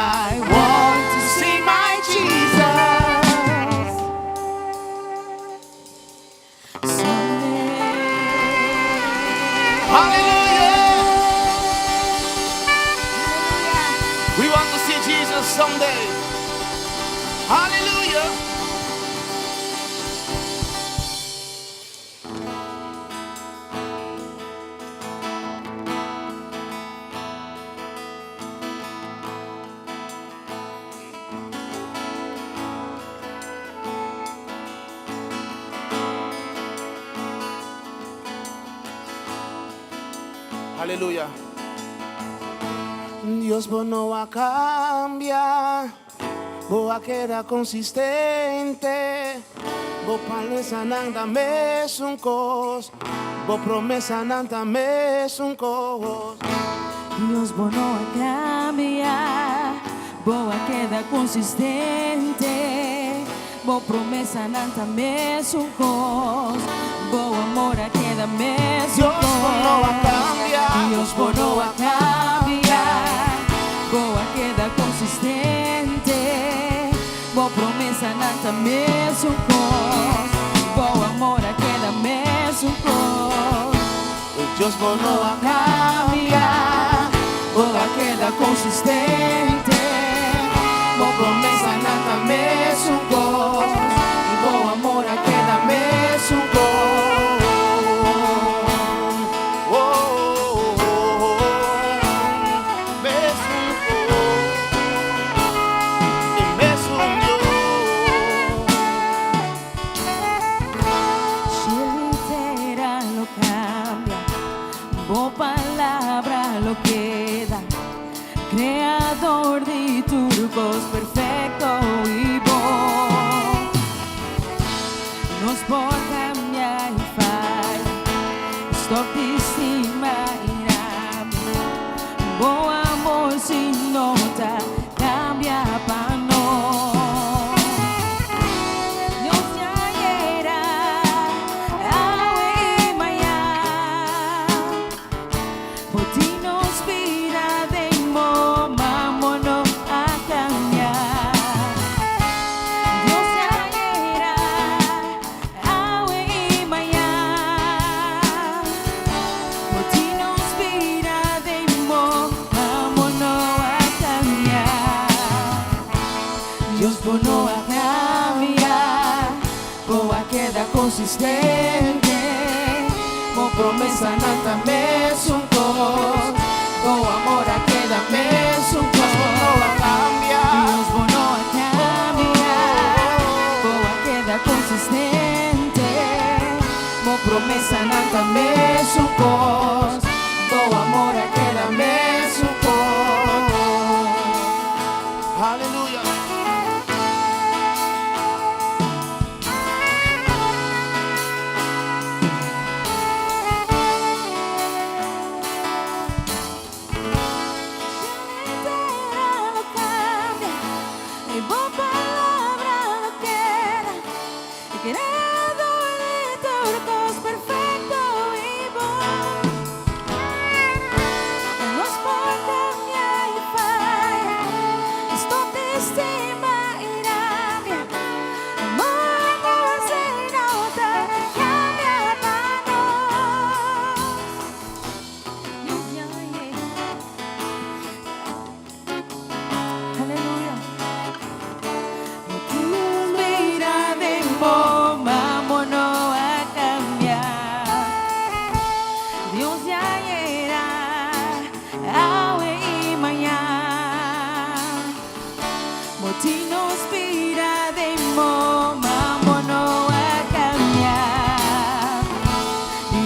I want to see my Jesus someday. Hallelujah. We want to see Jesus someday. Hallelujah. Aleluya. Dios vos no va a cambiar, vos a quedar consistente. Vos promesa nada mes un cos, vos promesa nada mes un cos. Dios vos no va a cambiar, vos a quedar consistente. Vos promesa nada mes un cos, vos amor a quedar mes un cos. Dios vos no va a cambiar, Dios vos no va a cambiar, vos a quedar consistente. Vos promesa nada mes un cos, vos amor a quedar mes un cos. Dios vos no va a cambiar, vos a quedar consistente. Vos promesa nada mes un cos, y vos amor a quedar mes un cos. Oh, palabra lo queda, creador de turcos perfecto y vos nos por cambiar y falla, stop estima irame, bo amor sin nota, cambia para no. Dios vos no va a cambiar, vos va a quedar consistente. Vos promesa nada mes un cos, vos amor a quedar mes un cos. Dios vos no va a cambiar, Dios vos no va a cambiar, vos va a quedar consistente. Vos promesa nada mes un cos, vos amor a quedar mes un cos. Aleluya.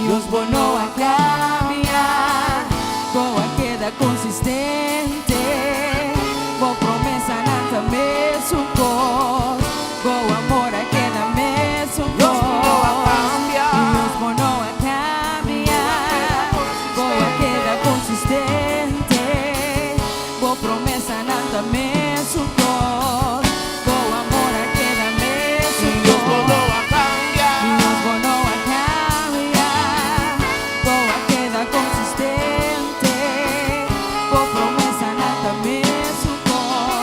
Dios vos no va a cambiar, vos va a quedar consistente. Vos promesa nada mes un cos, vos amor a quedar mes un cos. Dios vos no va a cambiar, Dios vos no va a cambiar, vos va a quedar consistente. Vos promesa nada mes un cos, vos amor a quedar mes un Dios vos no cos. va a cambiar, Dios vos no va a cambiar, vos va a quedar consistente. Vos promesa nada mes un cos,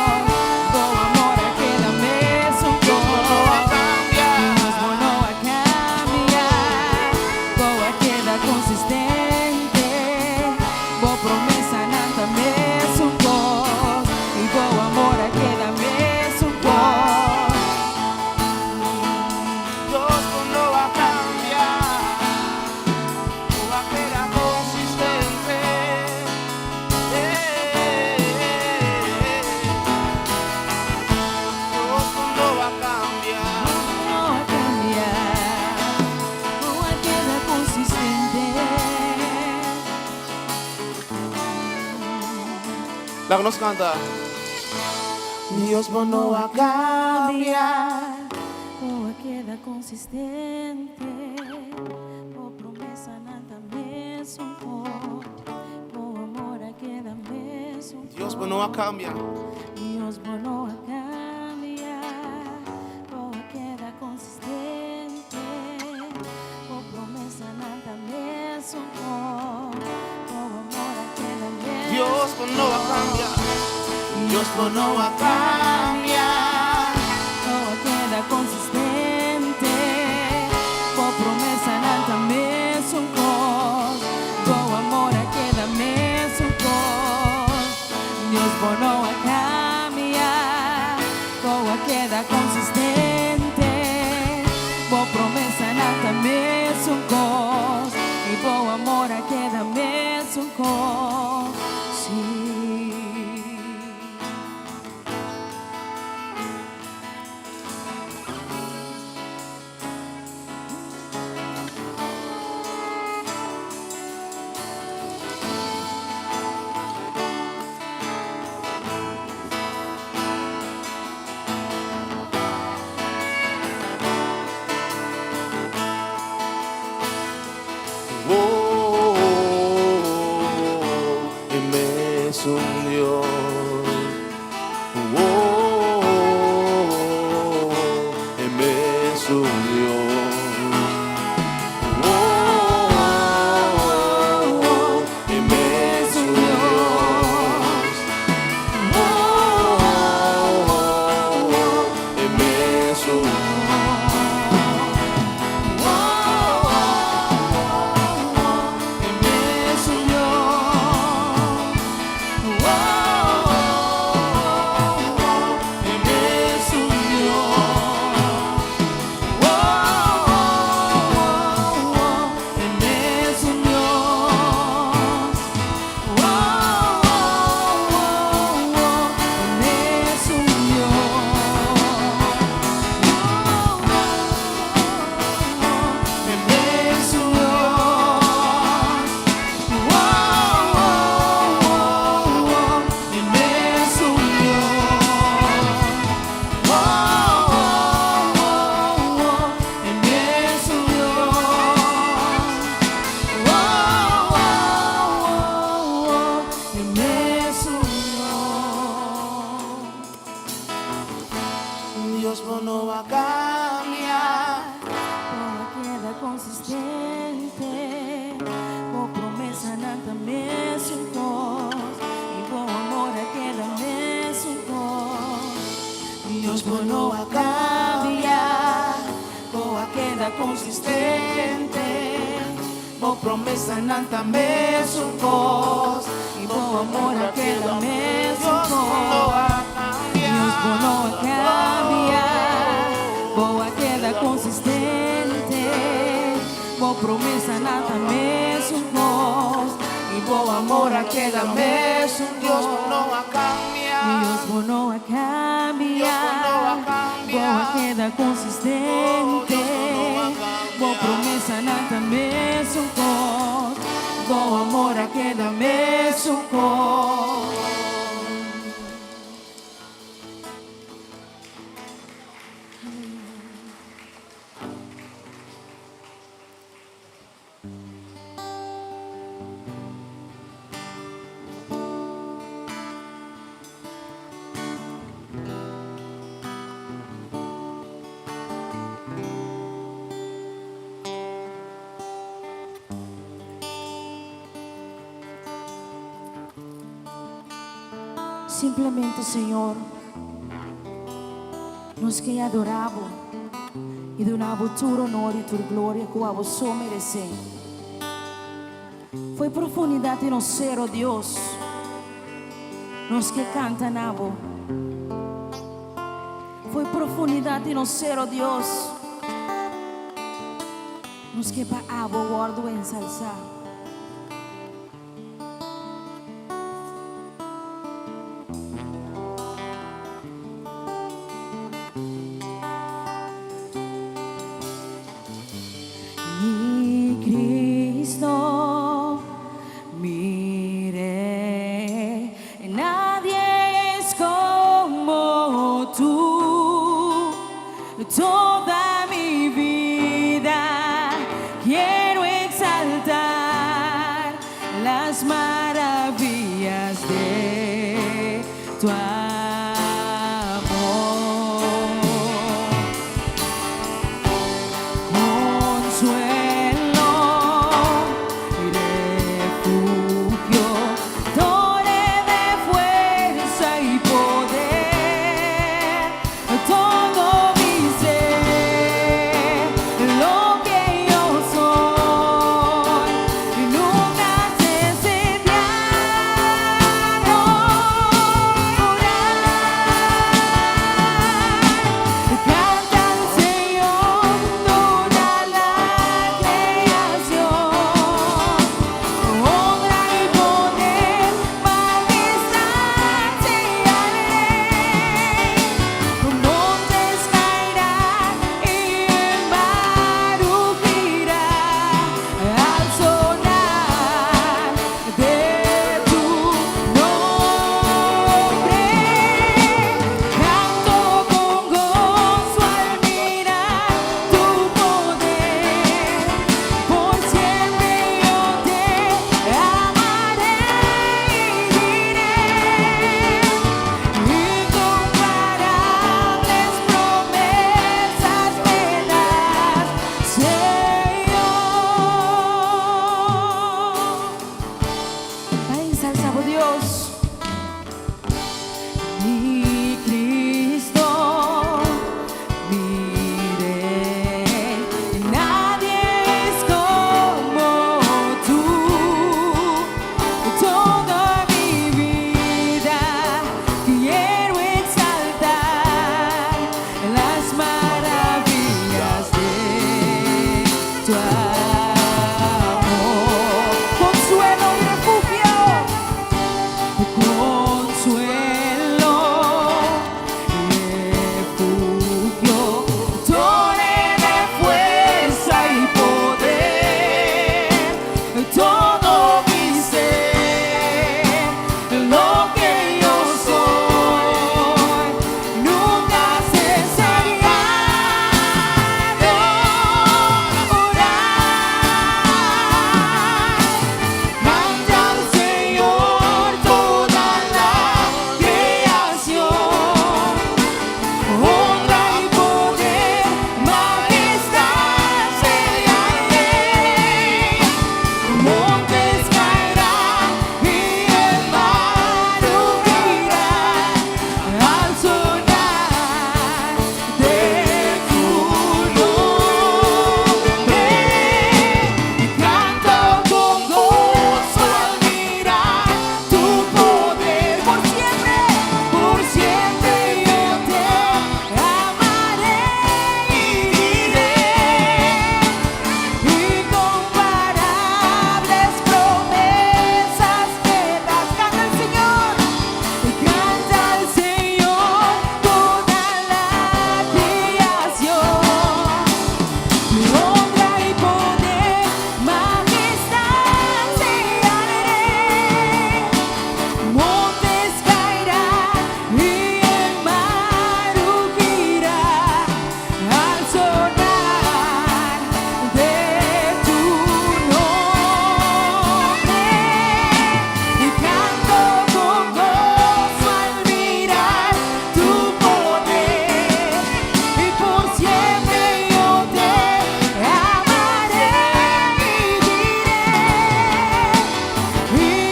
Dá nos canta. Dios no va a cambiar. Boa queda consistente. Boa promessa nada mesmo. Boa amor queda mesmo. Dios no va a cambiar. Dios no va a cambiar. Boa queda consistente. Boa promessa nada mesmo. Boa amor queda mesmo. Dios no va a cambiar. Dios no va a cambiar. Boa queda consistente. Boa promessa nada mesmo. Boa amor queda mesmo. Dios no va a cambiar. Boa queda consistente. Boa promessa nada mesmo. E boa amor queda mesmo. Sim. Él es un Dios. Él es un Dios. Él es un Dios. Él es un Dios. Dios no va a cambiar. Boa queda consistente. Boa promessa nada mesmo. E bom amor queda mesmo. Dios no va a cambiar. Boa queda consistente. Boa promessa nada mesmo. E bom amor queda mesmo. Dios no va a Dios cambiar. no va a cambiar. Boa queda consistente. Boa promessa nada mesmo. Y boa amor queda mesmo. Dios no va a cambiar. Dios no va a cambiar. Boa queda consistente. Boa promessa nada mesmo. Boa amor queda mesmo. Simplesmente, Senhor, nós que adoramos e donamos todo honor e toda glória que a você merece. Foi profundidade no ser, ó Deus, nós que cantamos. Foi profundidade no ser, ó Deus, nós que paabo guardo ensalzar. Mi Cristo, mire, nadie toda mi vida quiero exaltar las maravillas de tu amor. Consuelo y refugio, torre de fuerza y poder, todo mi ser, lo que yo soy, nunca cese de adorar. Canta al Señor toda la creación, honra y poder, majestad y rey. Montes caerán y el mar rugirá al sonar de tu nombre. Canto con gozo al mirar tu poder, por siempre yo te amaré y diré incomparables promesas me das, Señor. Ay, ensalzamos Dios. Mi Cristo, mi Rey, nadie es como tú. Toda mi vida quiero exaltar las maravillas de tu amor. Consuelo y refugio, consuelo, refugio, torre de fuerza y poder, todo mi ser, lo que yo soy, nunca cesaría de orar. Canta al Señor toda la creación, honra y poder, majestad sea el Rey. Montes caerán y el mar rugirá al sonar de tu nombre. Canto con gozo al mirar tu poder, por siempre yo te amaré y diré incomparables promesas me das. Canta al Señor, canta al Señor toda la creación, honra y poder, majestad sea el Rey. Montes caerán y el mar rugirá al sonar de tu nombre. Y canto con gozo al mirar tu poder, y por siempre yo te amaré y diré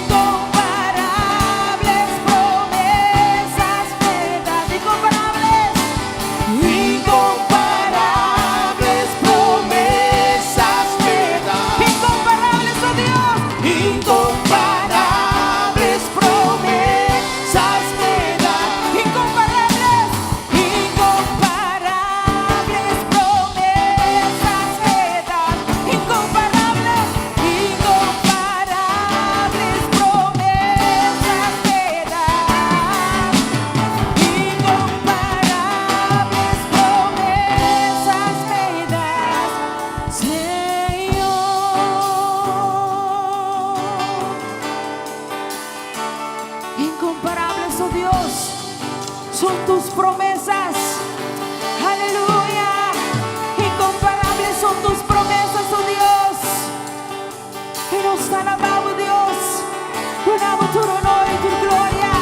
incomparables promesas me das. Incomparables, incomparables promesas me das. Incomparables, oh Dios, incomparables promesas me das. Incomparables, incomparables promesas me das. Incomparables, incomparables promesas me das. Incomparables promesas me das, Señor. Incomparables, oh Dios, son tus promesas. Aleluya. te alabamos, Dios. Ponemos tu honor y tu gloria.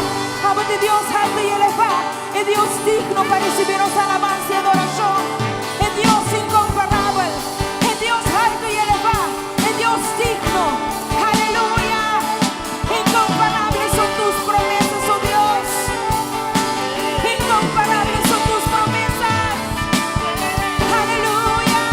Amo de Dios alto y elevado. Es Dios digno para recibir nuestra alabanza y adoración. Es Dios incomparable. Es Dios alto y elevado. Es Dios digno. Aleluya. Incomparables son tus promesas, oh Dios. Incomparables son tus promesas. Aleluya.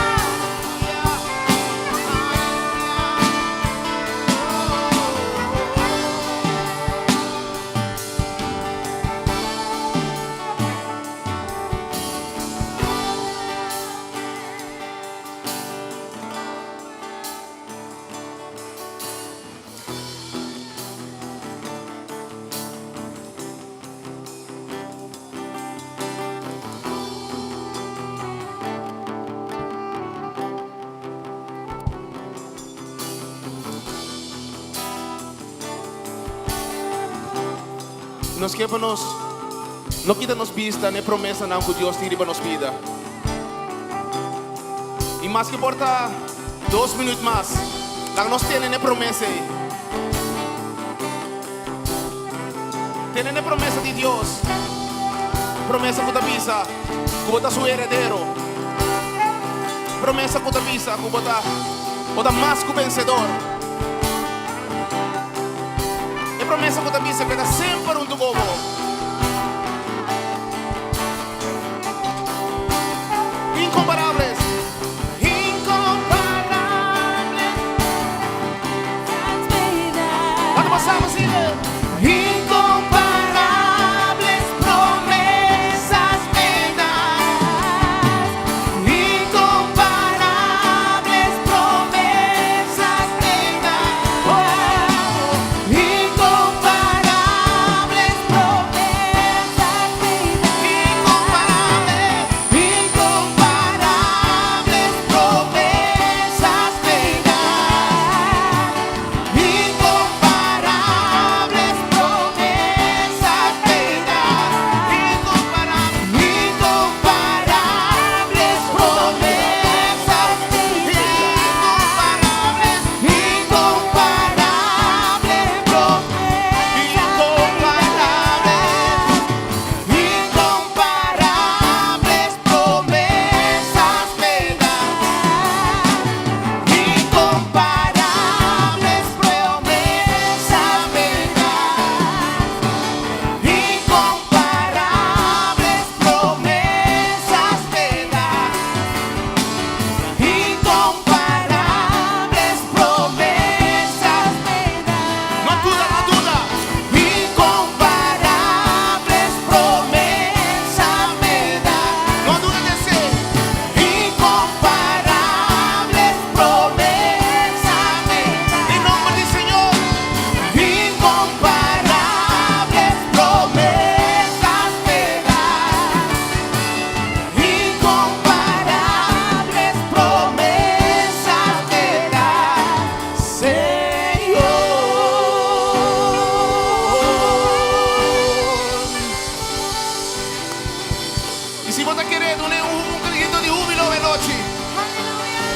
Nos quepa-nos, não quita-nos vista, nem promessa não que Deus tira para nos vida. E mais que importa 2 minutos mais, lá nós temos a promessa aí. Temos a promessa de Deus, promessa que avisa que você é seu herdeiro, promessa que avisa que você é mais que vencedor. Promessa que avisa que está sempre um do povo. Incomparables. Incomparables. Quando passamos assim, incomparables promessas me das. Incomparables promessas me das.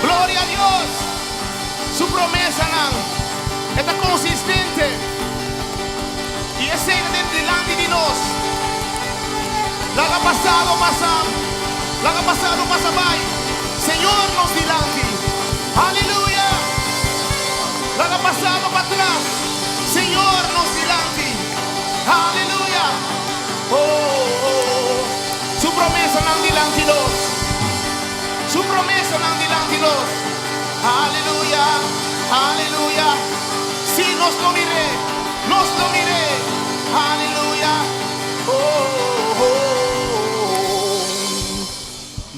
Gloria a Dios. Su promesa está consistente y es delante de nos. La ha pasado más abajo. Señor nos delante. Aleluya. La ha pasado para atrás. Señor nos delante. Aleluya. Su promesa no delante de nos. Su promesa no delante de nos. Aleluya, aleluya. Sí, nos lo miré. Aleluya.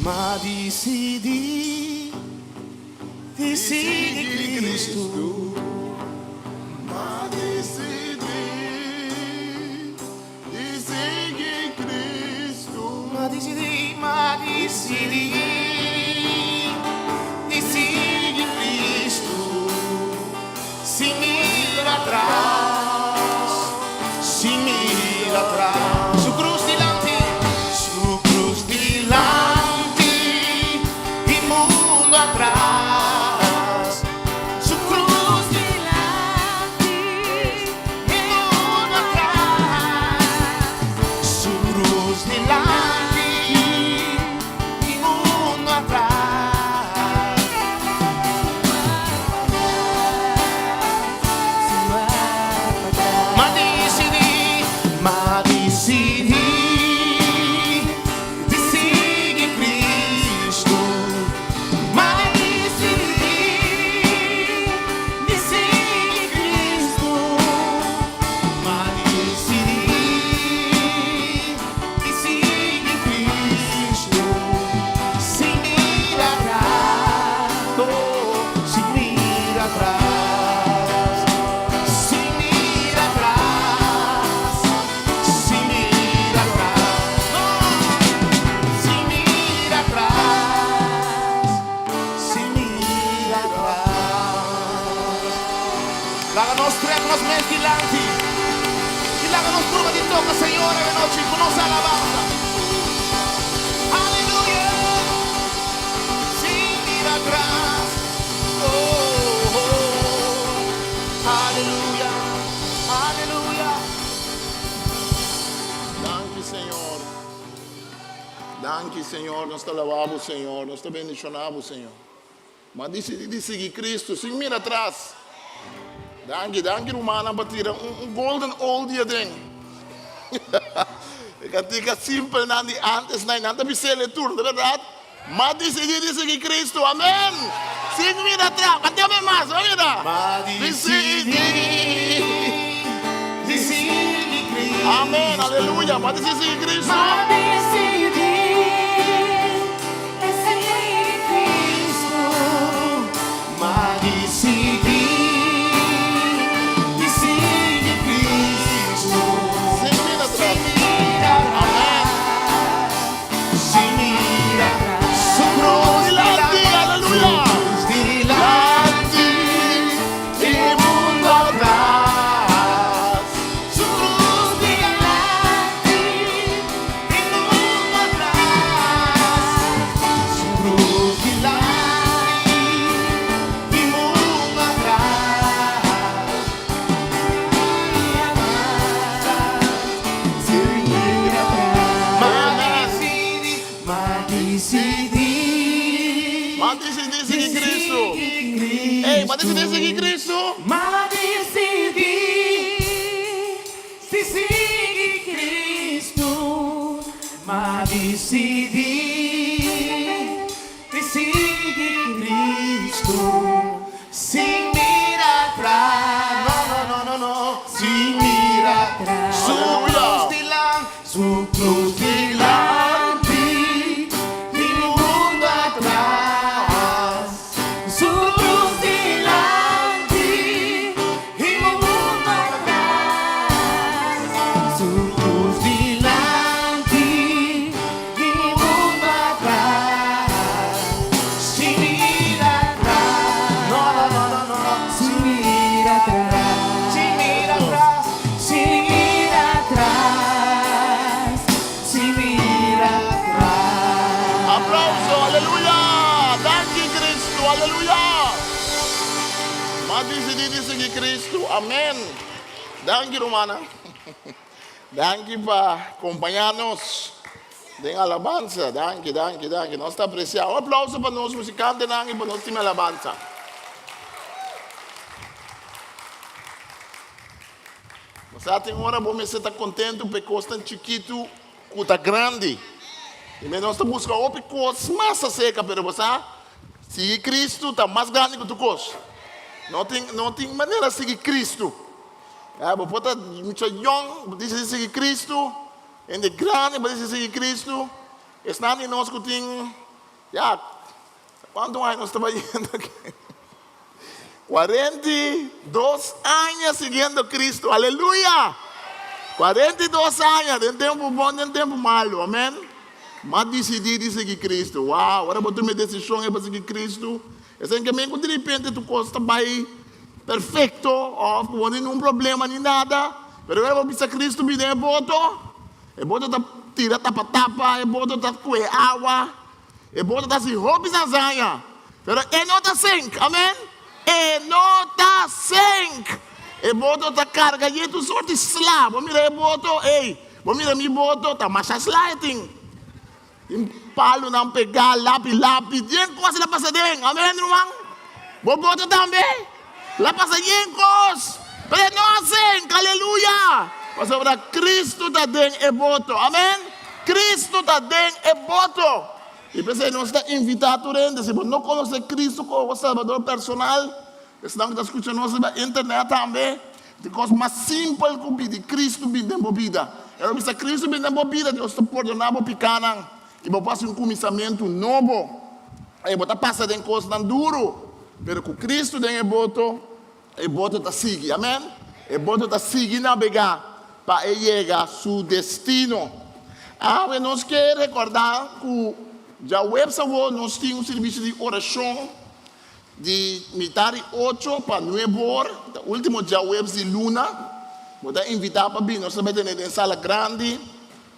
Ma decidi Cristo. Ma decidi Cristo. Ma decidi Cristo. Sin mirar atrás, su cruz delante, y mundo atrás, su cruz delante. decidi de seguir Cristo. Mas decidi de seguir Cristo. Mas decidi de seguir Cristo. Sem mirar atrás, sem mirar atrás, sem mirar atrás, sem mirar atrás, sem mirar atrás, sem mirar atrás. Láganos tres los mes delante y láganos prueba de toca, Señor, en la noche con nuestra alabanza. Aleluya. Sin mirar atrás. Oh, oh, oh. Aleluya. Aleluya. Danke, Senhor. Danke, Senhor. Nós te louvamos, Senhor. Nós te bendicionamos, Senhor. Mas decidi de seguir Cristo, sem mirar atrás. Danke, Romana, para tirar golden oldie ding. Ik had het simpel naar die antes, nee, naar de bisele tour, verdade? Mas decidi de seguir Cristo, amém. Sem mirar atrás, cantemos mais, vamos Mas decidi de seguir Cristo. amém, aleluia. Mas decidi de seguir Cristo. Mas decidi de seguir Cristo. Mas decidi de seguir Cristo. Sem mirar atrás. Sem mirar atrás. Su cruz Dilante, aleluia. dilante e mundo atrás. Su cruz dilante e mundo atrás. Su cruz dilante e mundo atrás. Mas decidi Mas decidi de seguir Cristo. Ei, mas decidi de seguir Cristo. Mas decidi de seguir Cristo. Mas decidi de seguir Cristo. Sem mirar atrás. No. Sem mirar atrás. Su cruz dilante e mundo atrás. Su cruz dilante e mundo atrás. Su cruz dilante e mundo atrás. Sem mirar atrás. No. Sem mirar atrás. Sem mirar atrás. Sem mirar atrás. Sem mirar atrás. Aplauso, aleluia. Danke, Cristo, aleluia. Mas decidi de seguir Cristo, amém. Danke, Romana. Danke para acompanhar-nos em alabança. Danke. Nós estamos apreciando. Um aplauso para nós musicantes, danke para nós time alabança. Você tem hora bom, você está contente porque costa chiquito, cuta grande. E nós estamos buscando outra coisa mais seca, pero você seguir Cristo está mais grande que tu coisa. Não tem maneira de seguir Cristo. Você pode estar muito young, pode seguir Cristo. Ainda grande, pode seguir Cristo. Esse ano nós que tem, quantos anos nós estamos indo aqui? 42 anos seguindo Cristo, aleluia! 42 anos, tem tempo bom, tem tempo malo, amém? Mas decidi de seguir Cristo, uau, agora vou tomar decisão para seguir Cristo. É assim que mesmo de repente tu costa vai perfeito, não tem nenhum problema nem nada, mas agora vou pensar Cristo me dê voto, e voto tá tira tapa, e voto tá com água, e voto tá se roupa e zanha, mas é nota 5, amém? É nota 5. E voto tá carga e tu sorte slá, vou mirar e voto, vou mirar mi voto, tá macha sliding. Tem palo não pegar, lápis, tem coisa lá passa dentro, amém, irmão? Vou voto também, lá passa dentro, mas é nota 5, aleluia. Mas agora Cristo está dentro é voto. Amém? Cristo está dentro é voto. E pensei, nós está invitado a gente. Se você não conhece Cristo como Salvador personal, você não está escutando nós na internet também. A coisa mais simples que pedir Cristo vem dentro da vida. Eu disse, Cristo vem dentro da vida, Deus está perdonando o pecado. E vou passar um começamento novo. Aí vou passar de coisas tão duro. Mas com Cristo dentro é voto está seguindo. Amém? É voto está seguindo navegar para chegar ao seu destino. Nós queremos recordar que já o website nós temos um serviço de oração de metade 8 para 9 horas. O último dia web de Luna. Vou invitar para vir. Nós também temos uma sala grande.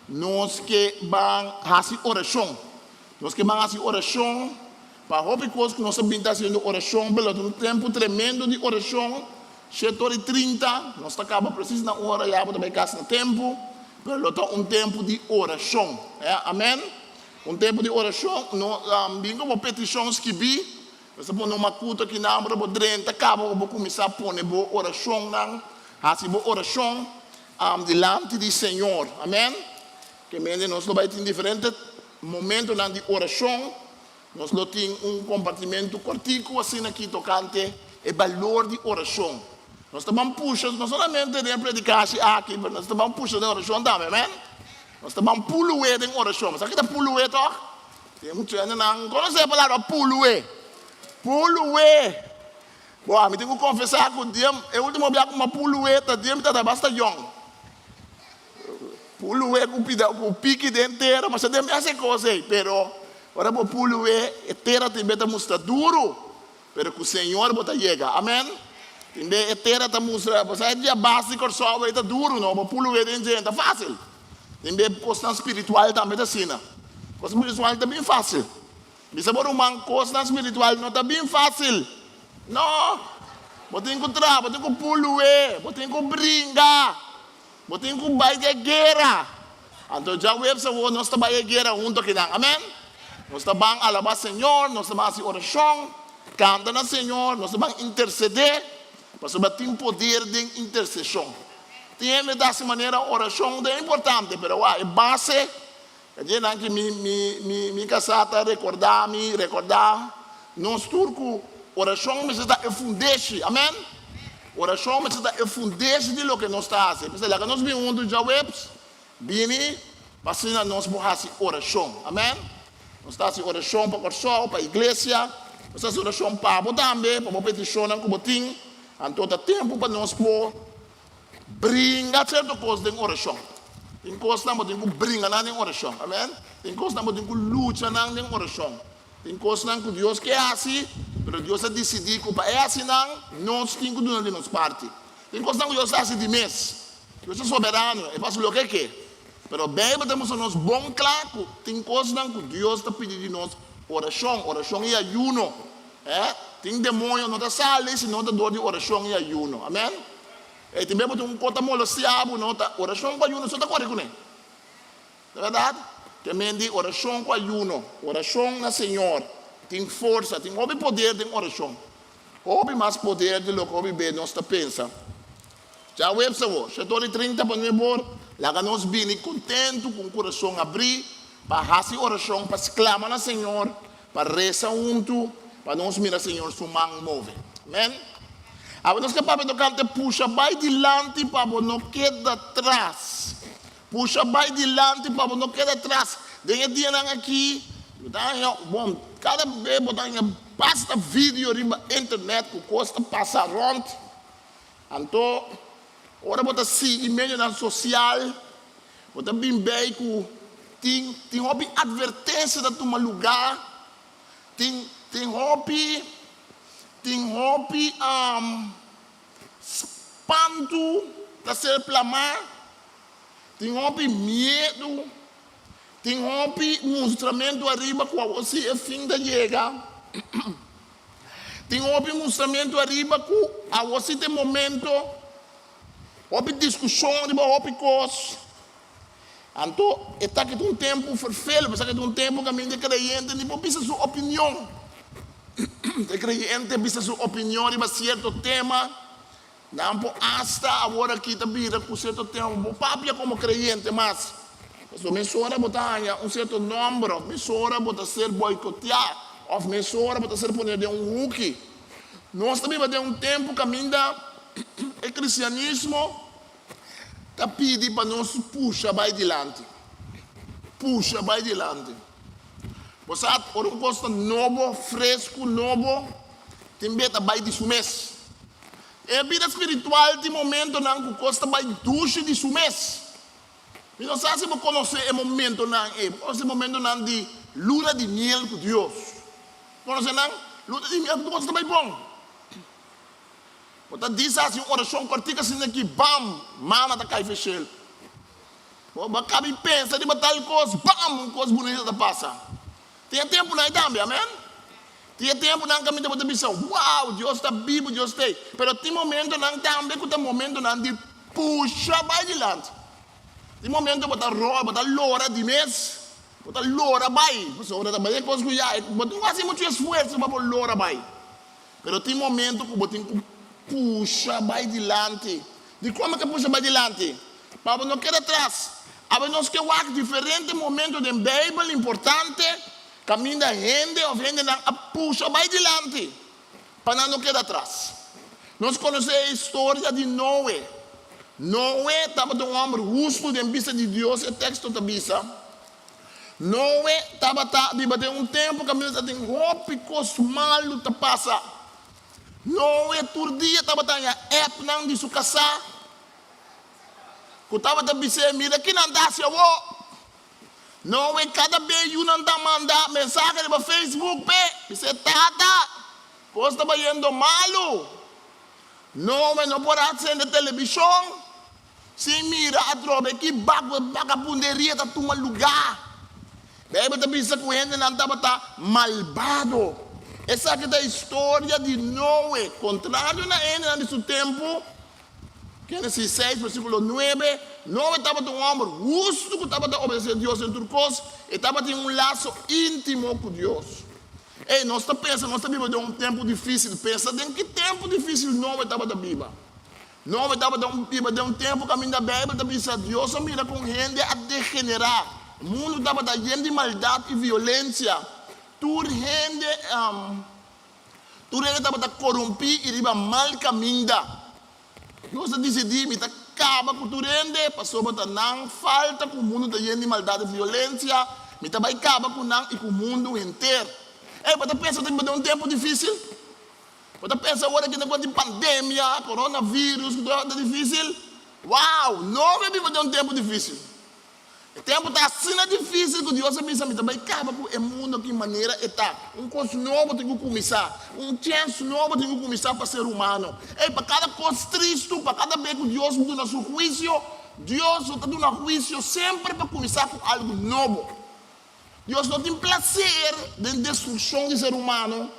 Nós que vamos fazer oração. Nós que vamos fazer oração. Para houve coisas que nós também estamos fazendo oração. Pelo um tempo tremendo de oração. 7h30. Nós acabamos precisando na hora. Já também casa no tempo. Pelo um tempo de oração. Amém? Um tempo de oração. Bem como petições que vi. Você pode numa culta que não vou drenta, acaba vou começar a pôr boa oração, assim boa oração delante do Senhor, amém? Que nós vamos ter diferentes momentos de oração, nós temos compartimento cortico assim aqui tocante o valor de oração. Nós estamos puxando, não somente de predicar aqui, mas nós estamos puxando a oração também, amém? Nós estamos puluendo em oração, mas aqui está puluendo, tem muito gente não conhece a palavra puluê. Puluê. Bom, eu tenho que confessar com Deus, o último dia com uma puluê, Deus me está basta young. Puluê com o pique inteiro, mas Deus me hace coisa aí, pero agora o puluê inteira também está muito duro, pero que o Senhor bota chega, amém? Também inteira está muito, você é dia básico só, vai estar duro, não, o puluê está fácil. Também questão espiritual também está assim, questão espiritual está bem fácil. Bisa uma coisa espiritual não está bem fácil. Não. Você tem que trabalhar, você tem que puluer, você tem que brincar, você tem que bater a guerra. Então já nós estamos a guerra junto aqui, amém? Nós estamos a alabar o Senhor, nós estamos a fazer oração, cantar ao Senhor, nós estamos a interceder, mas nós temos poder de intercessão. Tem dessa maneira oração é importante, mas é base. Jadi que me casata recordar, nós turco oração mas está fundeixe, amém? Oração mas está fundeixe de lo que nós está fazendo. Porque lá que nós vimos um já webs, bini, passina nós morramos oração, amém? Nós está fazendo oração para corção, para a igreja, nós está fazendo oração para a também, para a petição que botim, então dá tempo para nós por brincar certa coisa de oração. Tem coisas que tem que brincar na oração, amém? Tem coisas que tem que lutar na oração. Tem coisas que Deus quer assim, mas Deus decidiu que é assim, nós temos que dar de nossa parte. Tem coisas que Deus faz de mês. Deus é soberano, ele faz o que quer. Mas bem, temos nós bom claro, tem coisas que Deus está pedindo de nós oração e ayuno. Tem demônio, não está salindo, se não está dor de oração e ayuno, amém? E também tem um conta molestiado, oração com ayuno, só está correto, né? É verdade? Também de oração com ayuno, oração na Senhor, tem força, tem poder de oração. Houve mais poder do que houve bem, nós está pensando. Já o website, 7h30 para nós, lá que nós vimos contento, com o coração abrir, para fazer oração, para exclamar na Senhor, para rezar junto, para nós mirar Senhor, sua mão move. Amém? Agora nós queremos tocar, puxa, vai adiante para não quedar atrás. Puxa, vai adiante para não quedar atrás. Denha dia aqui, bom, cada vez basta vídeo na internet, que custa passar rond. Então, agora bota assim, e-mail na social, bota bem bem que tem hobby advertência da tua lugar, tem hobby espanto da ser plamar, tem hobby medo, tem hobby mostramento arriba com você é fim da chega, tem hobby mostramento arriba com a você tem momento, hobby discussão de hobby coisa. Então, está que tem um tempo fervelho, mas que tem um tempo que a minha creyente não precisa sua opinião. O creyente precisa sua opinião em certo tema, Não hasta agora aqui está vira com certo tempo, papia como crente, mas a emissora botar certo número, emissora botar ser boicotear, ou emissora botar ser poner de rookie. Nós também vai ter tempo que ainda o cristianismo está pedindo para nós puxar vai adiante. Puxa, vai adiante. Você por um gosto novo, fresco, novo, também vai de sumês. E a vida espiritual de momento não custa vai duche de sumês. E não sabe se você conhece o momento não é, esse momento não de lua de miel com Deus. Conhece não? Lua de miel com Deus também bom. Você diz assim, oração cortica assim aqui, bam, mana tá cai fechel. Cabe pensa de tal coisa, bam, coisa bonita da passa. Tem tempo na também, amém? Tem tempo na caminho de pensar, uau, Deus está vivo, Deus está. Mas tem momento na também que tem momento na de puxa vai adiante. Tem momento botar roda, botar lora de mês, botar lora vai. Você ora também coisa que já, botar quase muito esforço para pôr lora vai. Mas tem momento que botar puxa vai adiante. De como que puxa vai adiante? Para não quedar atrás. Mas nós que há diferentes momentos da Bíblia importante, caminho da gente, ou gente não puxa mais adiante, para não quedar atrás. Nós conhecemos a história de Noé. Noé estava um homem justo de vista de Deus, o texto da Bíblia. Noé estava de um tempo que a gente tem roupa e coisa malo que passa. Noé todo dia estava em época de sua casa. Kutaba da bise mira que não dá seu não é cada vez eu não dá mandar mensagem no Facebook bise tata costa vai indo malo não é não pode acender televisão se mira a droga que vagabunderia tá toma lugar bebe da bise com ele não tá malvado essa aqui é a história de Noé contrário na ainda nesse tempo. Gênesis 6, versículo 9. Noé estava um homem justo que estava obedecendo a Deus em tudo coisa e estava em laço íntimo com Deus. E nós estamos pensando, nós estamos vivendo um tempo difícil. Pensa em que tempo difícil Noé estava da Bíblia. Noé estava de um tempo que a minha Bíblia estava dizendo, Deus mira com gente a degenerar. O mundo estava cheio de maldade e violência. Toda gente estava corrompida e estava mal caminhada. Nós decidimos acaba com tudo rende, passou a não falta com o mundo está de maldade e violência, mas também acaba com não e com o mundo inteiro. Você pensa que tem um tempo difícil? Você pensa agora que tem pandemia, coronavírus, que é difícil? Uau, não é viver um tempo difícil. O tempo está assim difícil que Deus pensa, mas também acaba com o mundo de maneira está. Coisa nova tem que começar. Chance novo tem que começar para ser humano. Para cada coisa triste, para cada vez que Deus está no seu juízo, Deus está no juízo sempre para começar com algo novo. Deus não tem prazer na destruição do ser humano.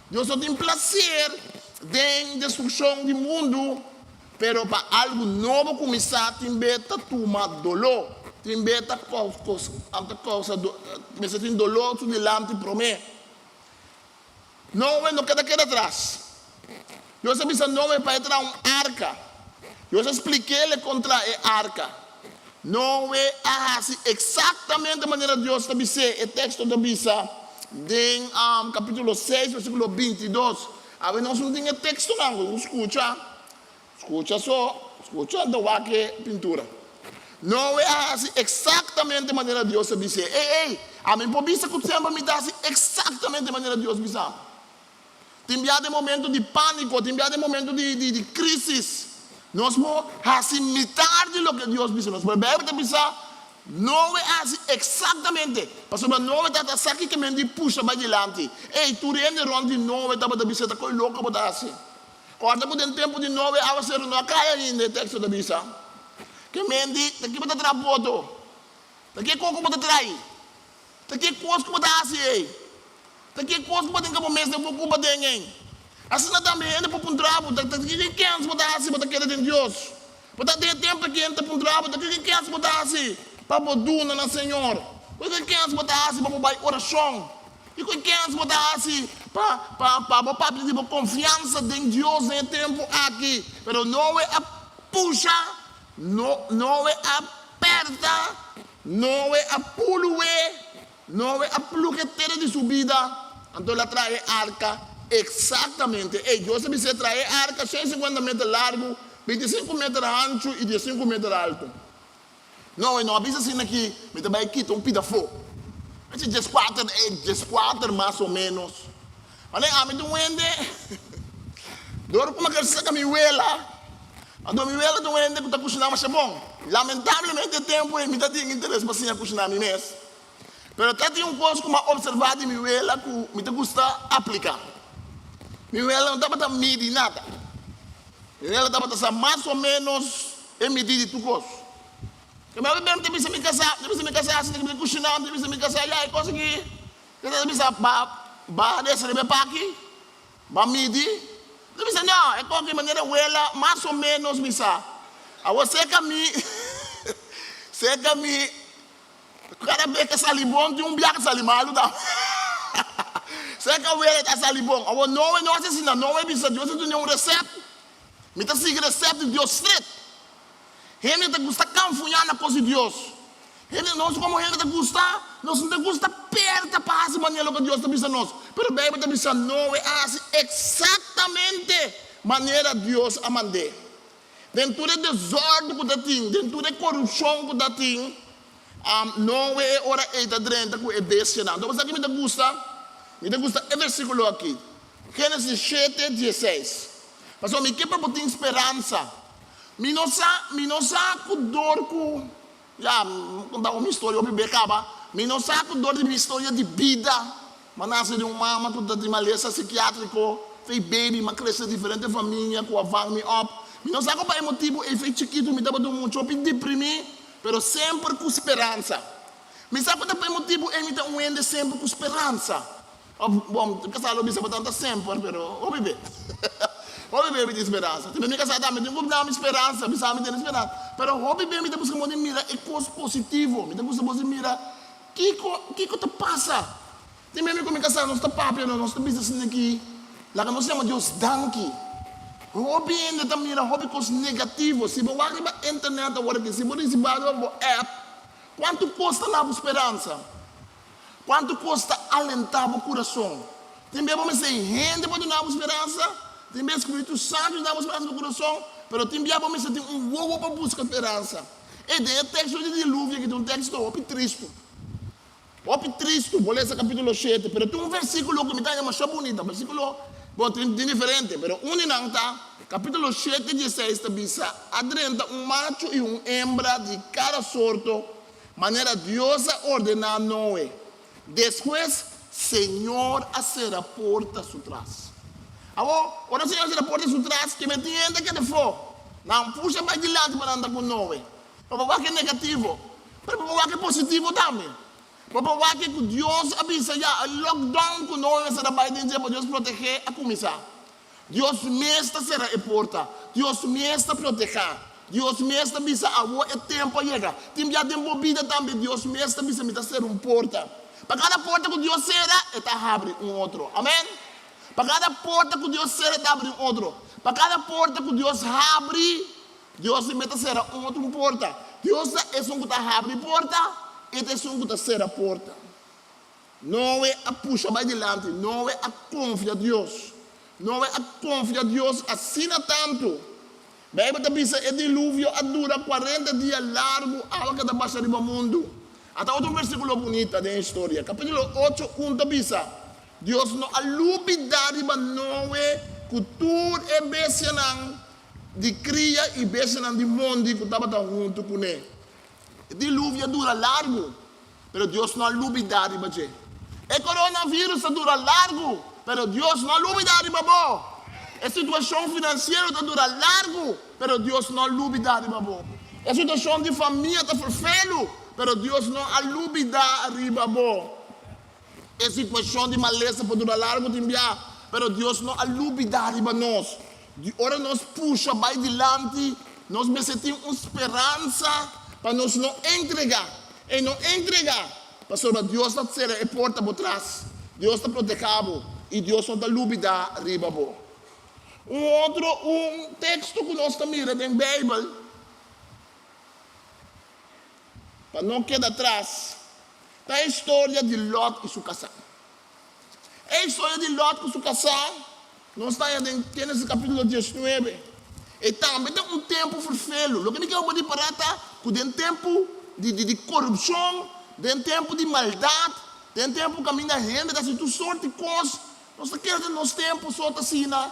Deus não tem prazer na destruição do mundo. Mas para algo novo começar, tem que tomar dolor. Tem beta causa, mas tem dolor tudo delante para mim. Não é no que queda atrás. Eu sabia que não é para entrar arca. Eu expliquei-lhe contra a arca. Não é assim exatamente a maneira de Deus estabelecer o texto da Bíblia em capítulo 6, versículo 22. Agora nós não temos texto não, escuta do que pintura. Não é assim exatamente a maneira de Deus se dizer. A minha pobícia que sempre me dá assim exatamente a maneira de Deus me dizer. Tem de momento de pânico, tem de momento de crise. Nós vamos assim imitar de lo que Deus diz. Nós vamos pensar, não é assim exatamente. Porque não é assim aqui que me puxa mais adiante. Tu rende ronde não é da bicicleta, coi louco botar assim. Quando eu tenho tempo de novo, eu vou ser não cai ainda o texto da bicicleta. Que mendi, daqui para trás boto, daqui coco para trás, daqui coisa que para assim, daqui coisa que para tem que começar de pouco para ninguém. Assim não também ainda para um trabalho, daqui quem é para assim para aquele de Deus, para ter tempo que entra para um trabalho, daqui quem é para assim para botar na Senhor, daqui quem é para assim para botar oração, E com quem nós botar assim, para pedir confiança em Deus em tempo aqui. Mas não é a puxa, não é a aperta, não é a pulue, não é a pluqueteira de subida. Então ela traz arca exatamente. E Deus precisa trazer arca 150 metros largo, 25 metros ancho e 15 metros alto. Não avisa assim aqui, me também quita pidafo. A gente desquadra mais ou menos. Mas a mim não ende. Doro como que saca mi wela. A do mi wela não ende que tá cozinhando mas é bom. Lamentavelmente tempo e me tá tendo interesse para sim cozinhar mi mês. Pero tá tem coisa como observar de mi wela que me tá gusta aplicar. Mi wela não tá para medir nada. Mi wela tá para mais ou menos medir tudo coisa. Mas eu tenho que me casar, tenho que me casar, tenho que me cozinhar, tenho que me casar, e coisa que eu tenho que receber para aqui, para medir. Eu disse, não, é qualquer maneira, ela mais ou menos me sabe. A você que me, cada vez que salibom, tem biaco salimalo, dá. Você que ela está salibom, a não é assassina, não é bisa, Deus tem um receito, me está seguindo receito de Deus straight. Ele te gusta canfunhar na coisa de Deus. Ele não como ele te gusta, nós não te gusta perto para essa maneira que Deus te disse a nós. Mas a Bíblia te diz não é assim exatamente maneira Deus a mandar. Dentro do desordem que tem, dentro da corrupção que tem, não é hora de dentro que é bestia. Então, você que me gusta o versículo aqui. Gênesis 7:16. Mas o que para botar esperança? Minosa com dor com já contar uma história eu bebê acaba minosa com dor de minha história de vida mas nasce de uma mama toda de maleza psiquiátrico fez baby uma cresce diferente família com a van me up minosa com pai motivo e fez chiquito me dava do muito eu deprimir pero sempre com esperança me sabe que pai motivo ele me dá ende sempre com esperança bom casalo bisa bastante sempre pero o bebê Hobby baby de esperança. Tem minha casa também, tem como dar esperança, me sabe ter esperança. Pero hobby baby te busca muito mira é coisa positivo. Me te busca você mira que te passa. Tem mesmo como casa nós está papo, nós está business aqui. Lá que nós chamamos Deus donkey. Hobby ainda tá mira hobby coisa negativo. Se você vai na internet agora que se você vai no app, quanto custa lá a esperança? Quanto custa alentar o coração? Tem mesmo me sei rende para dar esperança? Tem mesmo Espírito Santo dá esperança no coração, mas tem mesmo me tem uou para buscar esperança. E tem o texto de dilúvio que tem um texto triste. Vou ler esse capítulo 7, mas tem um versículo que me dá uma chave bonita, versículo, bom, tem diferente, mas um não está, capítulo 7, 16, está bisa, adrenta macho e hembra de cada sorte, maneira Deus ordenar Noé. Depois, Senhor a ser a porta su trás. Agora o Senhor se porta su trás, que me entende que ele for. Não puxa mais adiante para andar com Noé. Para que é negativo, para que é positivo também. Para que Deus avisa já, lockdown com Noé será para Deus proteger a comissão. Deus mesmo será a porta. Deus mesmo proteger. Deus mesmo avisa é tempo chega. Tem já tempo vida também. Deus mesmo avisa me ser uma porta. Para cada porta que Deus será, está abre outro. Amém? Para cada porta que Deus será, está abre outro. Para cada porta que Deus abre, Deus se mete a ser outra porta. Deus é um que está abre porta, e é um que está ser a porta. Não é a puxa mais adiante, não é a confiar Deus. Não é a confiar Deus assim tanto. Bem, você pensa, é dilúvio, dura 40 dias largo, água que está baixando no mundo. Até outro versículo bonito da história. Capítulo 8, 1, bisa. Deus não alubidade, mas não é cultura e besenang de cria e besenang de mundo que estava junto com ele. O dilúvio dura largo, mas Deus não alubidade, mas o coronavírus dura largo, mas Deus não alubidade, mas bom. A situação financeira dura largo, mas Deus não alubidade, mas bom. A situação de família está ferfelo, pero Deus não alubida arriba bom. A situação de maleza pode durar largo tempo, pero Deus não alubida arriba nós. Ora nós puxa vai adiante, nós temos uma esperança para nós não entregar. E não entregar, pastor, Deus não será a porta por trás. Deus te protegeu e Deus não te lubida riba bo. Um texto que nós miramos na Bíblia, para não quedar atrás, é a história de Lot e sua casa. É a história de Lot e sua casa. Nós estamos em Gênesis capítulo 19. E também tem tempo ferfelo. O que eu vou dizer para tá? Que tem tempo de corrupção, tem tempo de maldade, tem tempo que caminha gente, assim, tu sorte de coisas. Nós queremos nos tempos só assim, não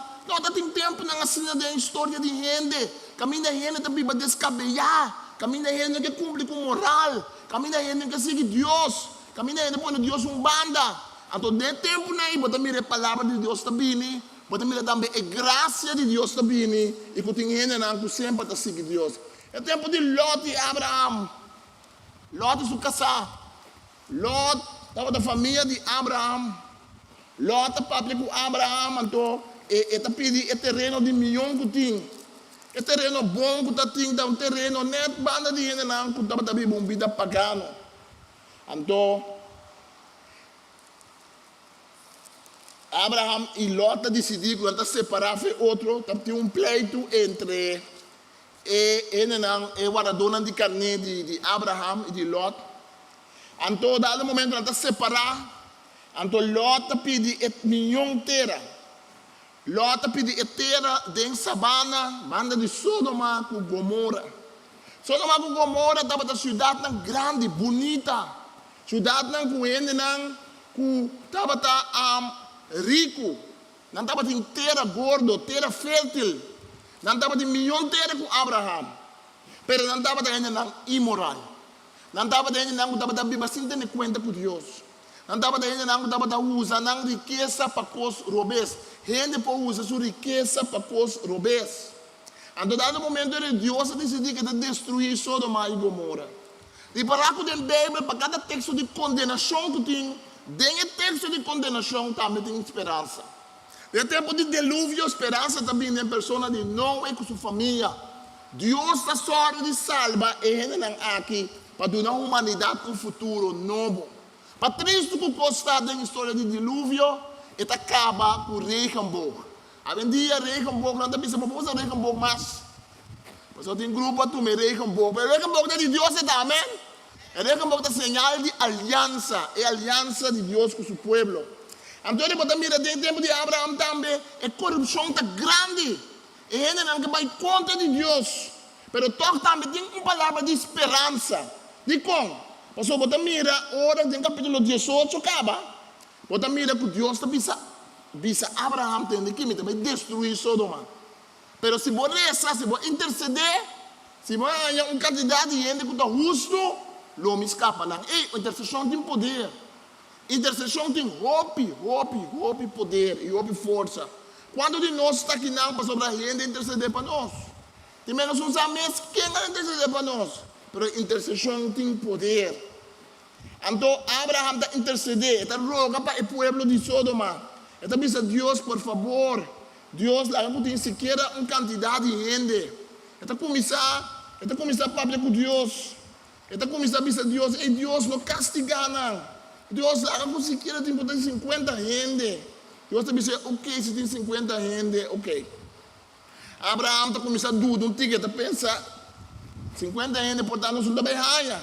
tem tempo na cena da história de gente. Caminha gente também para descabelhar. Caminha gente que cumpre com moral. Caminha gente que segue Deus. Caminha gente que põe Deus banda. Então, de tempo aí, bota mira a palavra de Deus também. Bota mira também a graça de Deus também. E que tem gente que sempre está seguindo Deus. É tempo de Lot e Abraham. Lot e sua casa. Lot estava da família de Abraham. Lot papai com Abraham, então, está pedindo terreno de milhão que tem. É terreno bom que está tendo, um terreno net, banda de gente não, que estava também uma vida pagana. Então, Abraham e Lot decidiram que separar outro, tinha um pleito entre a dona de carne de Abraham e de Lot. Então, dado momento, ela separar. Então, Lot pediu milhão terra. Lot pediu terra dentro da sabana, banda de Sodoma com Gomorra. Sodoma com Gomorra estava na cidade grande, bonita. Cidade que estava rico. Não estava em terra gordo, terra fértil. Não estava em milhão terra com Abraham. Mas não estava ainda imoral. Não estava ainda bastante conta com Deus. Não estava ainda usando riqueza para coisas robês. Gente pode usar sua riqueza para coisas robês. Então, dado momento, Deus decidiu que destruir Sodoma e Gomorra. E para que tem Bíblia, para cada texto de condenação que tem, tem texto de condenação também tem esperança. No tempo de dilúvio, esperança também tem pessoa de Noé com sua família. Deus está só de salva e gente não aqui para dar uma humanidade com um futuro novo. Para triste que consta da história de dilúvio, e acaba com o Reichenburg. A dia Reichenburg não está pensando, vamos usar Reichenburg mais. Mas eu tenho grupo para tomar Reichenburg. Mas Reichenburg é de Deus, amém? Reichenburg é señal de aliança. É a aliança de Deus com o seu povo. Então, ele pode mirar dentro do tempo de Abraão também. A corrupção está grande. E ele não vai contra de Deus. Mas toque também tem uma palavra de esperança. De como? Pastor, você mira, ora, tem capítulo 18, acaba. Você mira que Deus está bisa Abraham tem que vai destruir Sodoma. Mas se você rezar, se você interceder, se você há um candidato de gente que está justo, não me escapa. E intercessão tem poder. Intercessão tem hope, poder e hope força. Quando de nós está aqui não para sobre a gente interceder para nós. Tem menos uns amigos, quem vai interceder para nós? Mas intercessão tem poder. Então, Abraham está interceder, está roga para o povo de Sodoma. Está dizendo, Deus, por favor, Deus, lá não tem sequer um candidato de gente. Está começar a falar com Deus. Está começar a dizer, Deus, e Deus não castiga, não. Deus, lá não sequer tem 50 gente. Deus está dizendo, ok, se tem 50 gente, ok. Abraham está começando a dudar, um ticket, está pensando, 50 gente, portanto, não está bem raia.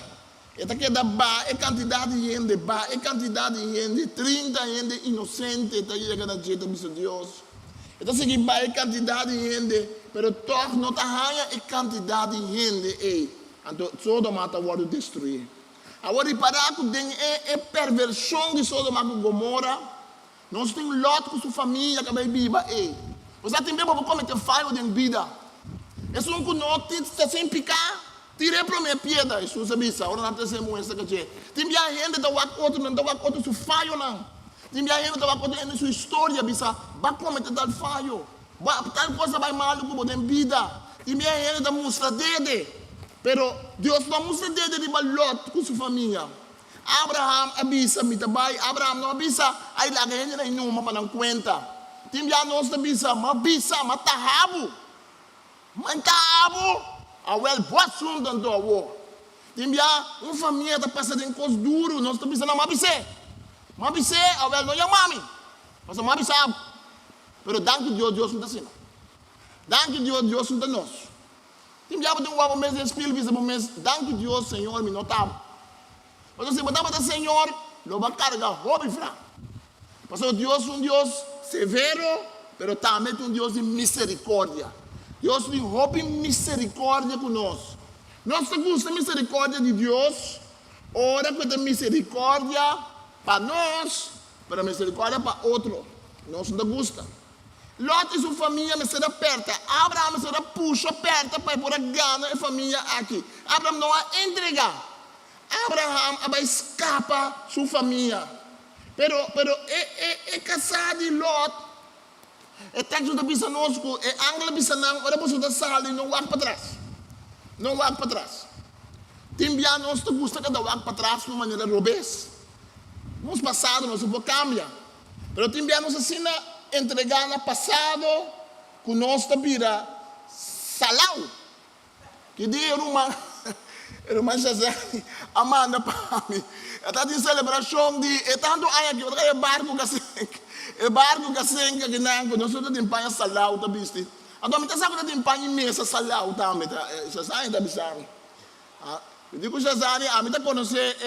Está que dá é quantidade de gente, 30 gente inocente, está chegando a jeito de Deus. Está seguindo é quantidade de gente, mas todos não está raia é quantidade de gente. Então, Sodoma está sendo destruída. Agora, reparar que tem a perversão de Sodoma com Gomorra. Nós temos Lot com sua família que vai viver. Você tem bem para cometer falha na vida. É só que não está sem picar. Tirei para minha piedra, isso sabe isso. Agora não tem sem moer essa coisa. Tem minha gente da outro, não da outro su falho não. Tem minha gente da outro em sua história, bisa. Vai cometer tal falho. Tal coisa vai mal com você em vida. Tem minha gente da mostra dele. Pero Deus não mostra dele de Lot com sua família. Abraham avisa, Abraham não avisa, aí lá a gente não inuma para não conta. Tem minha nossa avisa, mas tá rabo. Mas tá rabo. Well, boa sunda do avô. Tem uma família que está passando em coisas duras, nós estamos pensando, mas Mami se, a no yang mami. Pastor mami sabe. Pero danke Deus, Deus não está assim. Danke Deus, Deus não está nós. Tem já botar um guapo mês de espírito, visa por mês. Danke Deus, Senhor, me notava. Pastor se botar para Senhor, lo vai carregar, hobby fra. Pastor Deus Deus severo, pero também Deus de misericórdia. Deus tem hobby misericórdia conosco. Nós temos a misericórdia de Deus, ora com a misericórdia para nós, para a misericórdia para outro. Nós não gosta. Lot e sua família me será perto. Abraão me será puxa perto para pôr a gana e família aqui. Abraão não vai entregar. Abraão vai escapar sua família. Pero é casado de Lot. É texto da bisa nosco, é ângulo bisa não, ora você da sala e não vai para trás. Não vai para trás. Tem bem nós que gosta de dar para trás de uma maneira robês. Nos passado nós vamos cambiar. Pero tem bem nós assim entregar no passado com nós da vira salau. Que dia irmã Jazé, Amanda para mim. Está de celebração de tanto aí que é barco que assim que não nós não tem panha salau tá visto. Então me tá sabe que tem panha mesa salau tá me tá Jazé tá bizarro. Eu digo Jazé a mim tá conhecer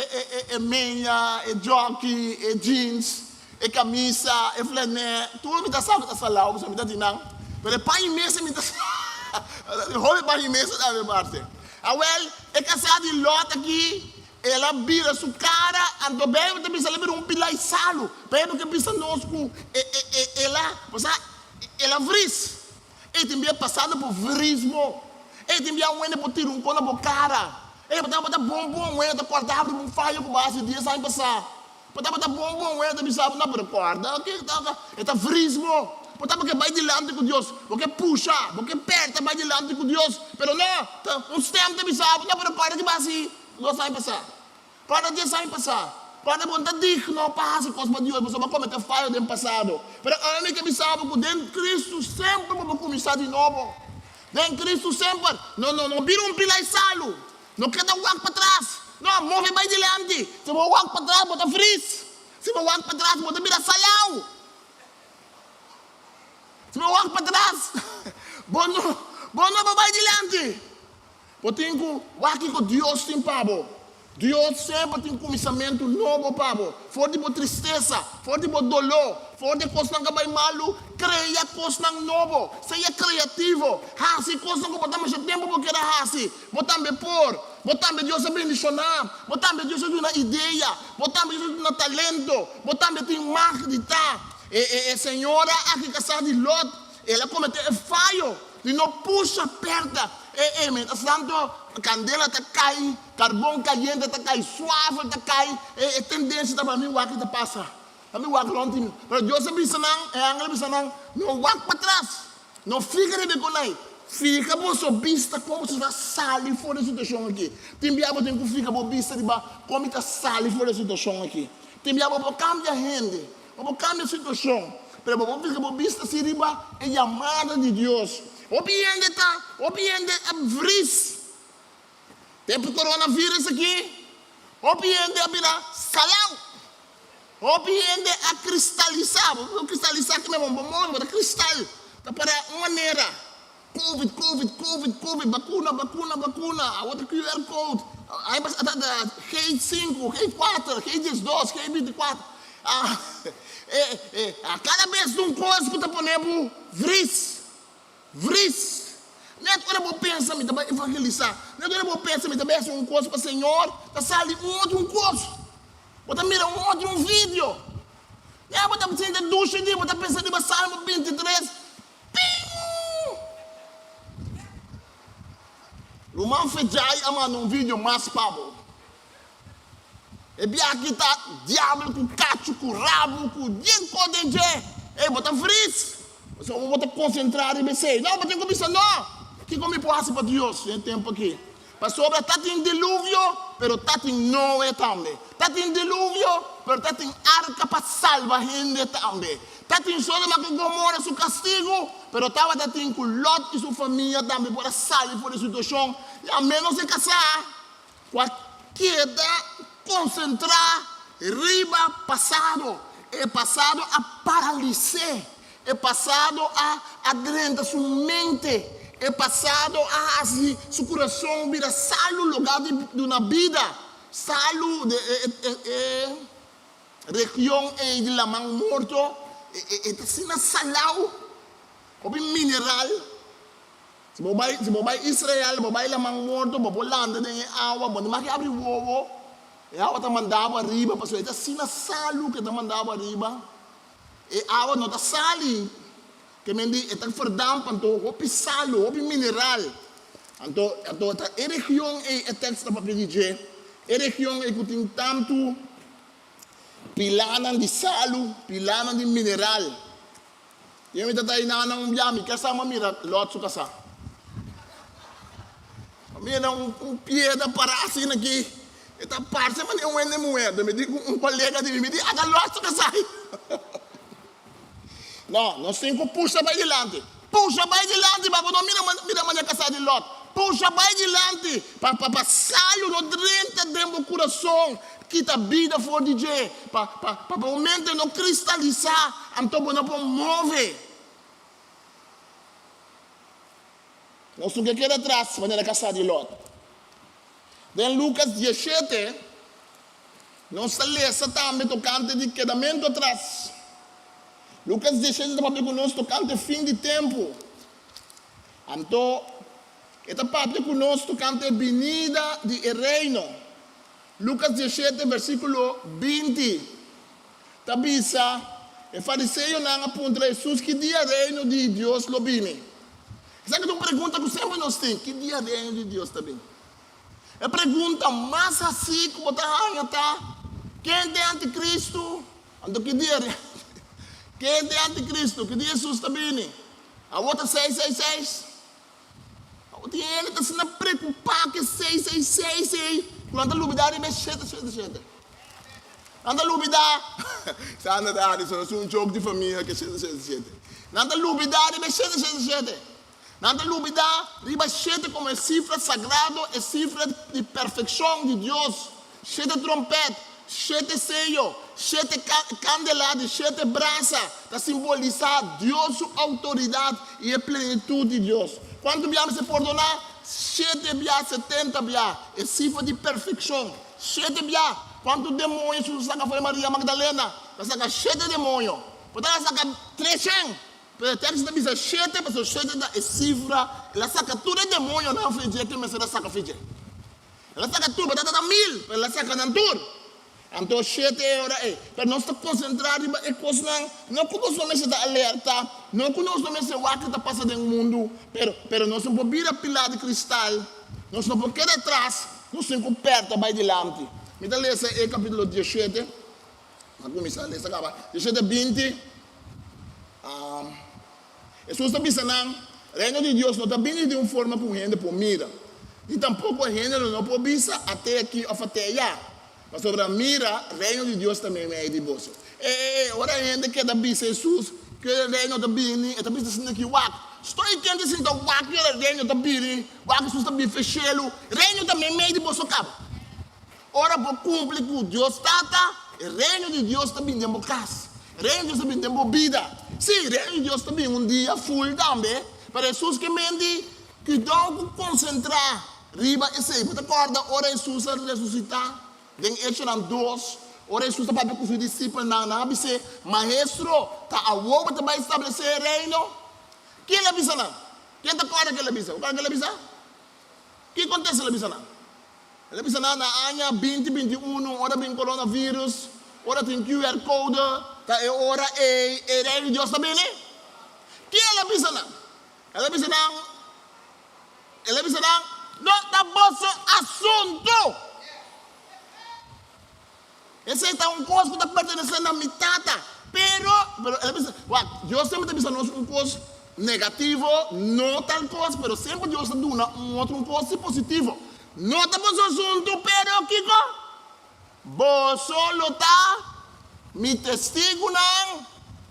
é meia, é jockey, é jeans, é camisa, é flanela, tudo me tá sabe que salau, você me tá dizendo. Mas panha mesa me tá hobby panha mesa da minha parte. Well, é casado de Lot aqui. Ela vira sua cara, ando bem, mas também ela vira pilai salo. Pelo que pensa nós com ela vris. E também passado por vrismo. E também a uena por tirar cola por cara. E botar bombom, uena da corda abre um falho com base dia sai passar. Botar bombom, uena da bisaba na corda. Ok, tá vrismo. Botar porque vai dilante com Deus, porque puxa, porque aperta vai dilante com Deus. Pero não, tempo da bisaba na corda que base não sai passar. Quando dia sai passar, quando você diz que não passa com os Deus, você vai cometer falha do passado. Mas a única que sabe que dentro de Cristo sempre vai começar de novo. Dentro de Cristo sempre, não vira pilar salo, não quer dar para trás, não move mais adiante. Se você para trás, você frizz. Se você para trás, você vira salão. Se você para trás, você não vai adiante. Você tem que Deus tem para Deus sempre tem um começamento novo, Pablo. For de tristeza, for de dolor, for de coisa que vai malo, cria coisa novo, seja criativo. Se coisa que botamos tempo porque era assim, botamos Deus abençoar, botamos Deus uma ideia, botamos Deus um talento, botamos tem marketing. E senhora aqui casada de Lot, ela cometeu falho, e não puxa perto. Tanto candela está cai, carvão caliente está cai, suave está cai, tendência para mim o que está passa. A mim o que não tem. Mas Deus é bisanang, angel bisanang, não vai para trás, não fica de beconai, fica por sua vista como se está sali fora da situação aqui. Tem biabo tem que ficar por vista de ba como está sali fora da situação aqui. Tem biabo por cambiar gente, por cambiar a situação, pero por ficar por vista se riba é chamada de Deus. Obiende vris. Tempo coronavírus aqui. Obiende a virar salão. Obiende a cristalizar. O cristalizar que mesmo bom, mas cristal. Tá para uma maneira. Covid. Vacuna. A outra QR code. Aí passa da G5, G4, G12, G24. A cada vez um coisa que tá ponendo vris. Não é que eu penso me também evangelizar. Não é que eu penso me também um curso para o Senhor. Está ali outro curso. Você mira outro vídeo. Você precisa de ducha e você pensa em Salmo 23. Pim! O man fejai ama num vídeo mais pabo. E bem aqui está diabo com cacho, com rabo, com dinheiro com dente. E você frizz. Você vai concentrar e pensar, não, mas tem que pensar, não. Que como passa para Deus em tempo aqui? Mas sobre está em dilúvio, pero está em Noé também. Está em dilúvio, pero está em arca para salvar gente também. Está em Sodoma que Gomorra seu castigo, pero estava em com Lot e sua família também para salvar por essa situação. E a menos de casar, qualquer concentrar Riba, passado. É passado a paralisar. É passado a adentrar sua mente. É passado a assim, seu coração vira salo lugar de uma vida. Salo de região de la mão morto. É assim na salau. Como mineral. Se você vai Israel, você vai la mão morto, você vai lá de água, você vai abrir o ovo. E a água está mandando arriba, porque é assim na salo que está mandando arriba. E a água não está sali. Que me diz, está verdamp, então, o salo, o mineral. Então, a região é o texto para pedir. A região é que tem tanto pilanan de salo, pilanan de mineral. E eu me estou dizendo, me casa, mira, lote casa. Mira, pieda para assim aqui. Esta parte, mas eu não moeda. Me diz, colega de mim, me diz, aga lote casa. Não, nós temos que puxar para diante. Puxa para diante, para não mira a casa de Lot. Puxa para diante, para passar no dentro do coração, que a vida for de Deus, para o momento não cristalizar, então não pode mover. Nós temos que quedar atrás, para a casa de Lot. Em Lucas 17, nós lemos também tocante de quedamento atrás. Lucas 17 está para conosco tocante fim de tempo. Então, está para conosco tocante venida de reino. Lucas 17, versículo 20. Tabisa, o fariseu não aponta a Jesus que dia reino de Deus lo vine. Sabe que é uma pergunta que sempre nós temos, que dia reino de Deus também? É a pergunta mais assim como está, quem é anticristo? Então, que dia quem é anticristo? Que dia Jesus está vindo? A outra 666. Ele está sendo preocupado que 666. Quando a lubidade é 777. Anda lubidade. Sana dali, isso é um jogo de família que é 777. Nada lubidade é 777. Nada lubidade, riba 7 como é cifra sagrado, é cifra de perfeição de Deus. 7 trompete, 7 sello, 7 candelabros, 7 brasas, para simbolizar Deus, sua autoridade e a plenitude de Deus. Quanto viamos se perdonar? 7 via, 70 via, é cifra de perfeição. 7 via, quanto demônios Jesus saca foi Maria Magdalena? Ela saca 7 demônios. Portanto, ela saca 300. O texto diz 7, mas 7 é cifra. Ela saca tudo demônio, não foi dia que ela saca fingir. Ela saca tudo, mas ela 1000, ela saca não tudo. Então, 7 horas é. Para nós estar concentrados em coisas, não conosco estar alerta, não conosco o que está passando no mundo, pero nós não podemos vir a pilar de cristal, nós não podemos quedar atrás, nós temos que perto, vai diante. Me dá ler esse capítulo 17, vamos começar a ler, 17, 20. Jesus está pensando, o reino de Deus não está vindo de uma forma com gente por mira, e tampouco a gente não pode vir até aqui a fatear. Mas sobre a mira, o reino de Deus também é de você. Ora a gente que está Jesus, que o reino está vindo, está pensando aqui, estou entendendo assim, então, que o reino está vindo, Jesus está vindo fechado, o reino também é de você, cabo. Ora, para cumprir com Deus, o reino de Deus está vindo em casa, o reino de Deus está vindo em vida. Sim, o reino de Deus está vindo um dia full também, para Jesus que me diz, que dá que concentrar, riba e sei, você acorda, ora Jesus a ressuscitar. Den Hechos 2, ora Jesus está para com seus discípulos na ABC, maestro, está a outra para estabelecer o reino. Quem ele avisa não? Quem está claro que ele avisa? O cara que ele avisa? O que acontece ele avisa não? Ele avisa não na ano 2021, ora tem coronavírus, ora tem QR Code, tá, ora é reino de Deus também, né? Quem ele avisa não? Ele avisa não? Ele avisa não? Não está bom assunto. Esse é uma coisa que está pertencendo a mitad. Pero Deus sempre está pensando uma coisa negativa, não tal coisa, pero sempre Deus está dando outra coisa positiva. Não estamos assunto, pero Kiko, vos solo está mi testigo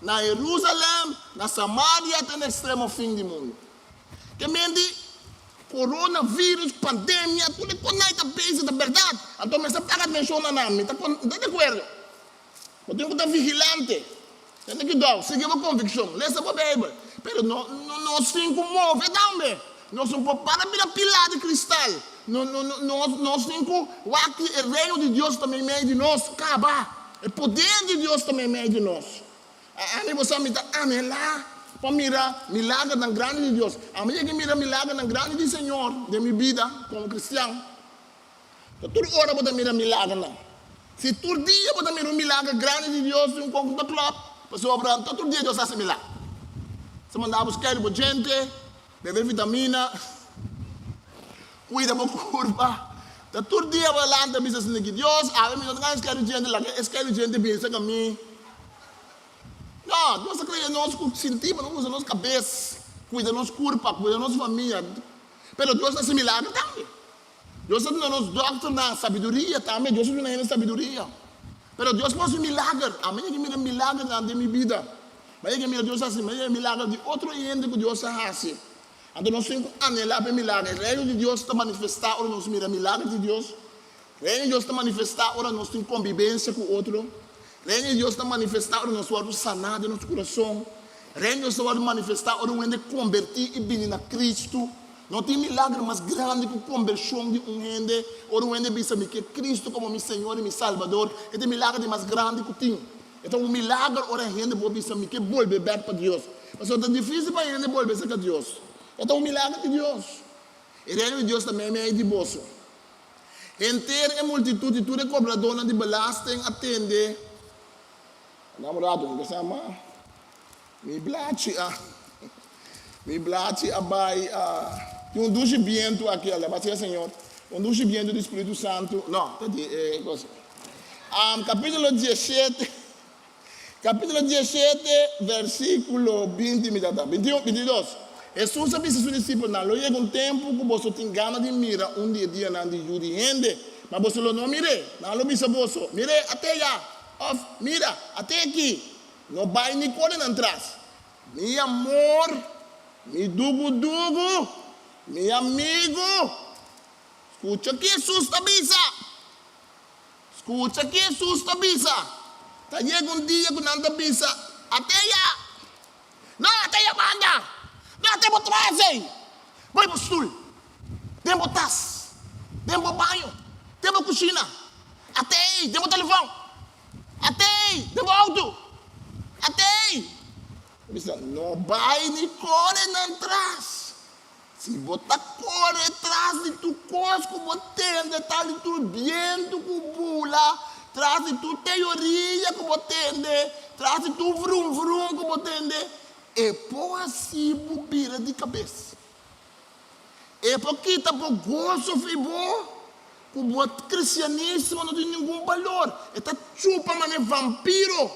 na Jerusalém, na Samaria, até no extremo fim do mundo. Que me diz, coronavírus, pandemia, tudo isso é a verdade. Então, me está pagando atenção na nami, está de acordo? Mas tem que estar vigilante. Tem que dar, seguir a convicção. Lê a Bíblia. Mas nós temos que mover também. Nós não podemos parar de pilar de cristal. Nós temos que o reino de Deus também meio de nós. Acabar. O poder de Deus também meio de nós. A você me está anelar para mirar milagre na grande de Deus. A minha que mira milagre na grande do Senhor, de minha vida como cristiano. Toda hora você mira milagre não. Se todo dia você mira milagre grande de Deus, um conjunto de club, pessoa todo dia Deus faz milagre. Você manda buscar gente, beber vitamina, cuida da curva. Todo dia você lá também se sente Deus, a mim não tem gente pensa que a mim. Não, Deus cria nós com sentimos, não usa nossa cabeça, cuida da nossa curva, cuida da nossa família. Mas Deus faz milagre também. Deus está dando doctor na sabedoria também, Deus está dando sabedoria. Mas Deus faz milagre, a mim que mira milagre na minha vida. Mas que mira Deus assim, mas é milagre de outro gente que Deus faz. Então nós temos que anelar para milagre. O reino de Deus está manifestar, ora nós mira milagre de Deus. O reino de Deus está manifestar, ora nós temos convivência com o outro. O reino de Deus está manifestar, ora nós vamos sanar de nosso coração. O reino de Deus está manifestar, ora nós vamos convertir e vir a Cristo. Não tem milagre mais grande que a conversão de gente. Ora nós vamos pensar que Cristo como meu Senhor e meu Salvador. É o milagre mais grande que tem. Então o milagre, ora a gente pode pensar que volver para Deus. Mas é difícil para a gente volver para Deus. Então o milagre de Deus. O reino de Deus também é de bolso. Inteira a multitude, tudo é cobradora de belasting, atende. Namorado, não sei mais. Me blate abai. Tem duche viento aqui, olha, batia Senhor. Duche viento do Espírito Santo. Não, capítulo 17. Capítulo 17, versículo 20, 21, 22. Jesus disse a seus discípulos, não chega um tempo que você tem ganas de mirar dia não de gente, mas você não mire, não disse você, mire até já, mira, até aqui, não vai nem correr atrás. Meu amor, meu dugo, meu amigo, escuta que Jesus te avisa. Escuta que Jesus te avisa. Chega um dia que não te avisa, até já. Não, até já banda. Não, tem para trás, hein? Vai para o stool. Tem para taça. Tem para banho. Tem para cozinha. Até aí, tem para telefone. Até aí, tem para auto. Até aí. Não vai nem correr atrás. Se você corre atrás de tu coisa que você tem, está de tu viento que bula, atrás de tu teoria que você tem, atrás de tu vrum que você tem, é possível virar de cabeça. É porque está por gosto, foi bom. O cristianismo não tem nenhum valor. Está chupa, mas é vampiro.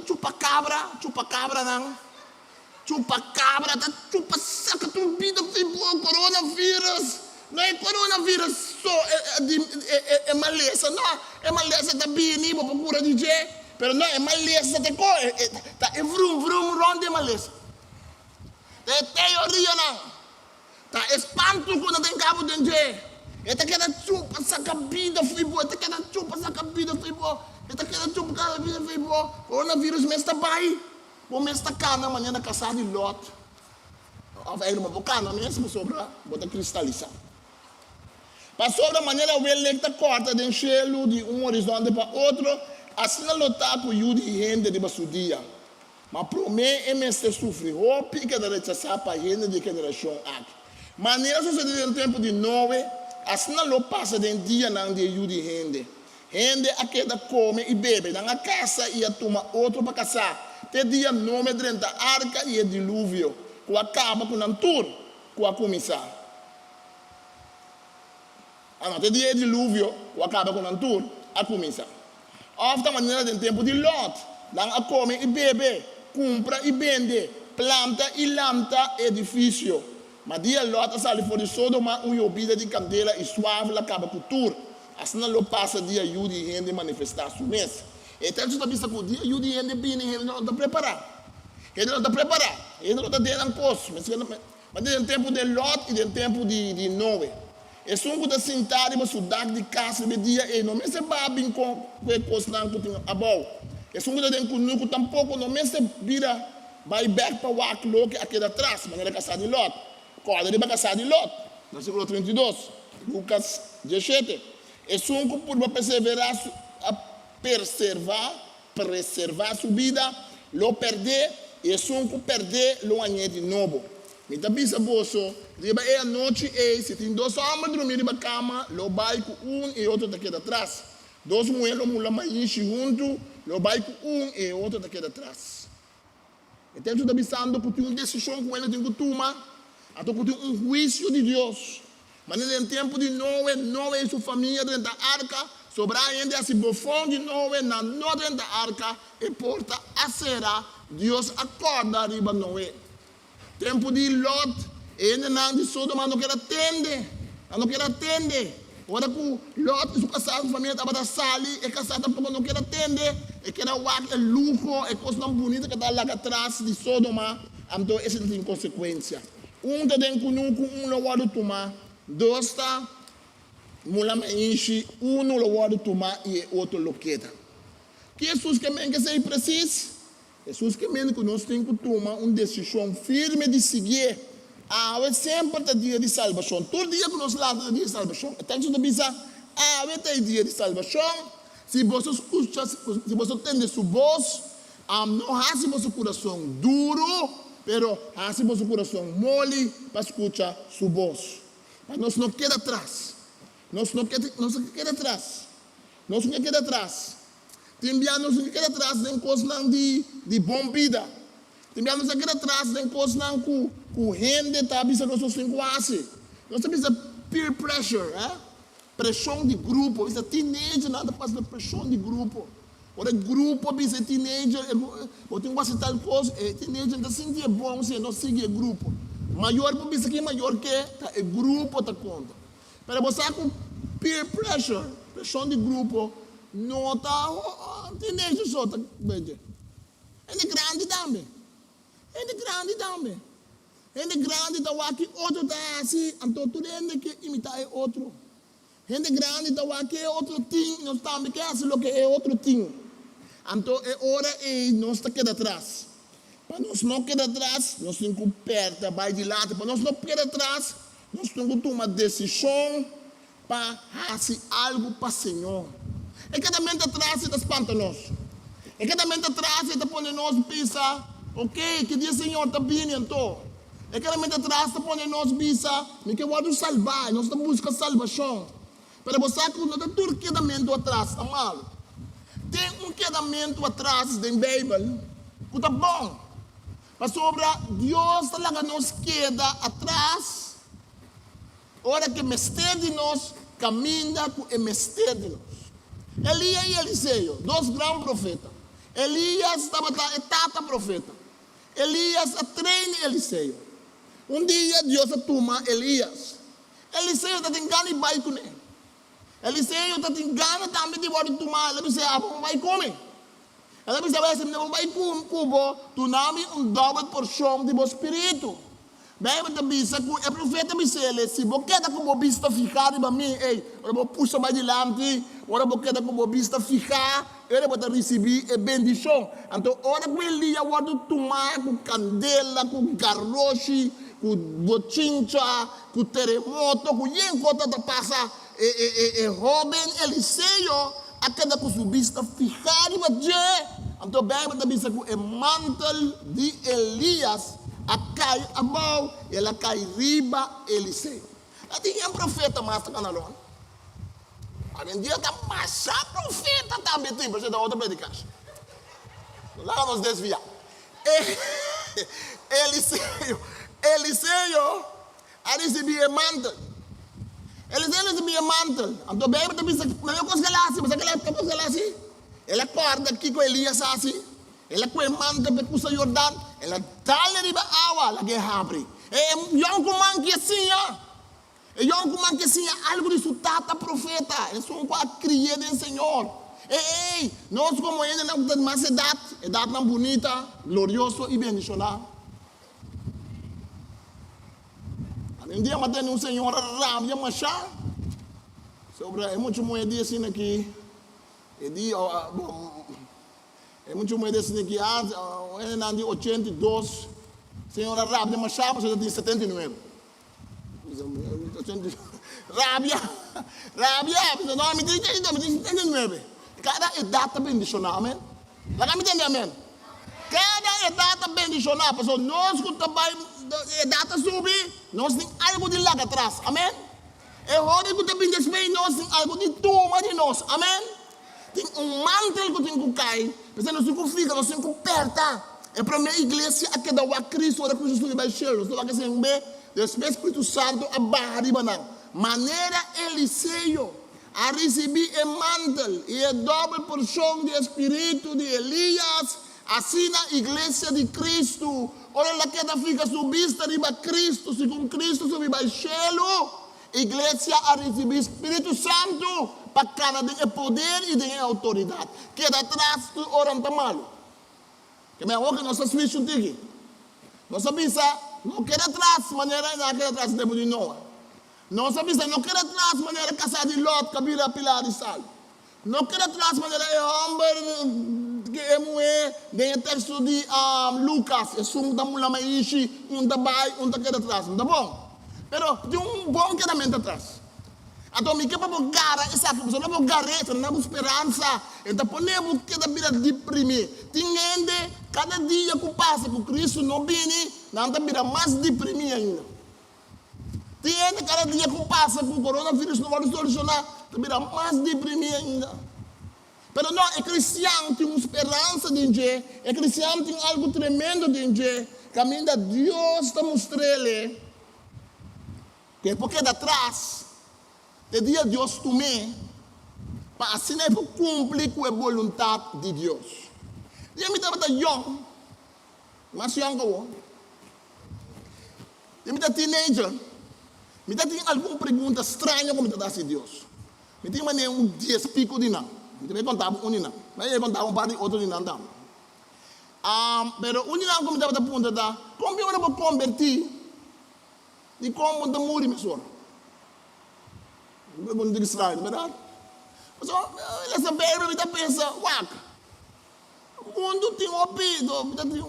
Chupa cabra não. Chupa cabra, está chupa saca tua vida, foi bom. Coronavírus. Não é coronavírus só, é maleza. Não, é maleza da bini, para procura de jeito. Pero não é maleza de cor, é vrum, ronde é maleza. É teoria não. Tá espanto quando tem cabo de gente. Esta queda chupa, saca vida, foi boa. Esta queda chupa, saca vida, foi boa. Esta queda chupa, saca vida, foi boa. Coronavírus me está bai. Bom, me está cá na manhã da caçada de Lot. Vai ir uma boca, não mesmo sobra, bota cristalizar. Passou da maneira o electa corta de enchê-lo de um horizonte para outro. Assim não notar que o Yudi rende de basudia. Mas para mim, este sofre. O pica de rechazar para a gente de geração aqui. Maneira sucedida no tempo de Noé. Assim não passa de dia não de Yudi rende. Rende a queda come e bebe. Na casa e a toma outro para caçar. Te dia nome durante a arca e o dilúvio. Que acaba com o tour. Que a começar. Não, te dia dilúvio. Que acaba com o tour. A começar. Ofta maneira do tempo de Lot. Lá come e bebe, compra e vende, planta e lanta edifício. Mas dia Lot sai fora de Sodoma, vida de candela e suave, lá acaba com tudo. Assim não passa dia Yudi e gente manifestar sua mesa. Então, você está vendo que o dia Yudi e gente bem, ele não está preparado. Ele não está preparado. Ele não está dando coisa. Mas tem tempo de Lot e tem tempo de Noé. É só um que sentado e estudar de casa de dia e não me se babem com o coisa que tem a boa. Es un que de tampoco no me se vira vai back para o que aqui atrás, maneira casar de Lot. Corda de casar de Lot. Versículo 32, Lucas 17. Es un que por perseverar a preservar sua vida, lo perder, e es un que perder lo añade de novo. Me tá bisa bolso, diba a noite se tem dois homens dormindo na cama, lo vai com e outro daqui atrás. Dois mulheres mula mais junto, lo vai com e outro daqui atrás. Então tu está pensando que tem uma decisão com ele tem que tomar, até que tem juízo de Deus. Mas no tempo de Noé e sua família dentro da arca, sobra ainda esse bofão de Noé na dentro da arca e porta a será, Deus acorda arriba Noé. Tempo de Lot, ainda não de Sodoma não quer atender, Ora que Lot e sua casada, a família estava da sali, e casada porque não quer atender, e quer o luxo, e coisa tão bonita que está lá atrás de Sodoma, então isso tem consequência. Está dentro com lo guarda tomar, dois está, mula me enche, lo guarda tomar e outro lo queda. Que Jesus que seja preciso? Jesus que nós temos que tomar uma decisão firme de seguir. Sempre tem dia de salvação. Todo dia que nós falamos de dia de salvação. Então, você pensa, tem dia de salvação. Se você escuta, se você tem sua voz, não há se você coração duro, mas há se você coração mole para escutar sua voz. Mas nós não queda atrás. Nós não queda atrás. Também nós não queda atrás de coisas de bom vida. Também nós não queda atrás de coisas que gente está pensando que nós somos quase. Nós temos peer pressure, pressão de grupo. Bisa teenager nada passa pressão de grupo. Ora grupo bisa teenager, eu tenho quase tal coisa, teenager está sentindo bom se não seguir grupo. Maior por bisa que maior que é grupo tá conta. Mas você com peer pressure, pressão de grupo, não está teenager só tá bem. É grande também. Gente grande está aqui, outro está assim, então tudo é que imitar outro. Gente grande está aqui, outro tem, nós também quer assim o que é outro tem. Então é hora e nós está aqui atrás. Para nós não quedar atrás, nós temos que perto, vai de lado. Para nós não quedar atrás, nós temos que tomar decisão para fazer algo para o Senhor. E cada mente atrás está espantando nós. E cada mente atrás está pondo nós pensar, ok, que dia o Senhor está vindo então. E cada mente atrás está pondo nós pensar, me que eu salvar, nós estamos buscando salvação. Mas você que não está tudo quedamento atrás, está mal. Tem quedamento atrás da Bíblia, que está bom. Mas sobre Deus está lá nos queda atrás, hora que mestre de nós caminha com o mestre de nós. Elias e Eliseu, dois grandes profetas. Elias estava etapa profeta. Elias treina Eliseu. Um dia Deus toma Elias. Eliseu está tentando ir vai com ele. Eliseu está tentando também de volta tomar. Ele disse, não vai comer. Ele disse, não vai comer. Tu não dobra porção de espírito. Bem, mas também o profeta disse, se você quer como vista ficar para mim, eu vou puxar mais adiante, agora você quer como vista ficar, eu vou receber a bendição. Então, agora que ele ia tomar com candela, com garroche, com bochincha, com terremoto, com quem coisa que passa, Robin, Eliseu, a cada com sua vista ficar e bater. Então, bem, mas também o mantel de Elias, a cai a mão, ela cai riba Eliseu. Tinha um profeta mais na canalona. A dia está mais profeta também tem, para você dar outra predicação. Lá vamos desviar. Eliseu, a receber mantel. Eliseu recebia mantel. Então, bem, mas eu consigo lá assim, mas aquela coisa lá assim. Ela acorda aqui com Elias assim. Ela com o mantel para cruzar Jordão. Ela dá-lhe riba água, ela quer abrir. Eu comando que assim, algo de sua tata profeta. Eles são para criar do Senhor. Nós como ainda não temos mais idade tão bonita, gloriosa e bendicionada. Um dia eu tenho um Senhor Ram, eu machar. Sobre muito moeda assim aqui. É muito mais desse que em 82, senhora Rábia Machado, você tem 79. Rábia, não, me tem 79. Cada edad bendicional, amém? Lá me entende, amém? Cada edad bendicional, porque nós que também, edad subir, nós temos algo de lá atrás, amém? E agora que também despedir, nós temos algo de toma de nós, amém? Tem mantel que tem que cair, mas nós temos que ficar, nós temos que apertar. É para a minha igreja que dá o Cristo, o Cristo está vai cheio, nós temos que ser Deus Espírito Santo a barriga não. Maneira Eliseu a receber o mantel e a dobra porção de Espírito de Elias, assim na igreja de Cristo. Olha lá que ela fica subista riba Cristo, se com Cristo subir vai cheio, igreja a receber Espírito Santo para cada de poder e de autoridade. Queda atrás do oram tamalo. Que me ahoga nossa switch aqui. Nossa bisa não quer atrás, maneira não quer atrás de Noé. Nossa bisa não quer atrás, maneira casar de Lot, cabira pilar de sal. Não quer atrás, maneira Amber que é moe, tem texto de Lucas, é sum da mula maishi, da bai, da quer atrás, tá bom? Pero tem bom quedamento atrás. Então, me quer para gara, essa pessoa não é gareta, não é esperança. Então, podemos que da vida deprimir. Tem gente, cada dia que passa com Cristo não vem, não está vida mais deprimir ainda. Tem gente, cada dia que passa com o coronavírus não vai solucionar, está vida mais deprimir ainda. Mas não, é cristiano, tem uma esperança de Deus, é cristiano, tem algo tremendo de Deus. Caminho de Deus está mostrando que porque de atrás, de dia Deus tomou, para assim é para cumprir com a vontade de Deus. E eu me estava young, mas young que eu. Eu me estava teenager, me estava alguma pergunta estranha como me estava a Deus. Me tinha maneira 10 pico de não. Me tinha contado um de não. Mas eu contava par de outro de não. Pero um de não como me estava a perguntar, como eu vou convertir? E como eu vou morrer, meu senhor? Não é estranho, verdade? Mas ele sabe, ele pensa, uau, o mundo tem ouvido, tem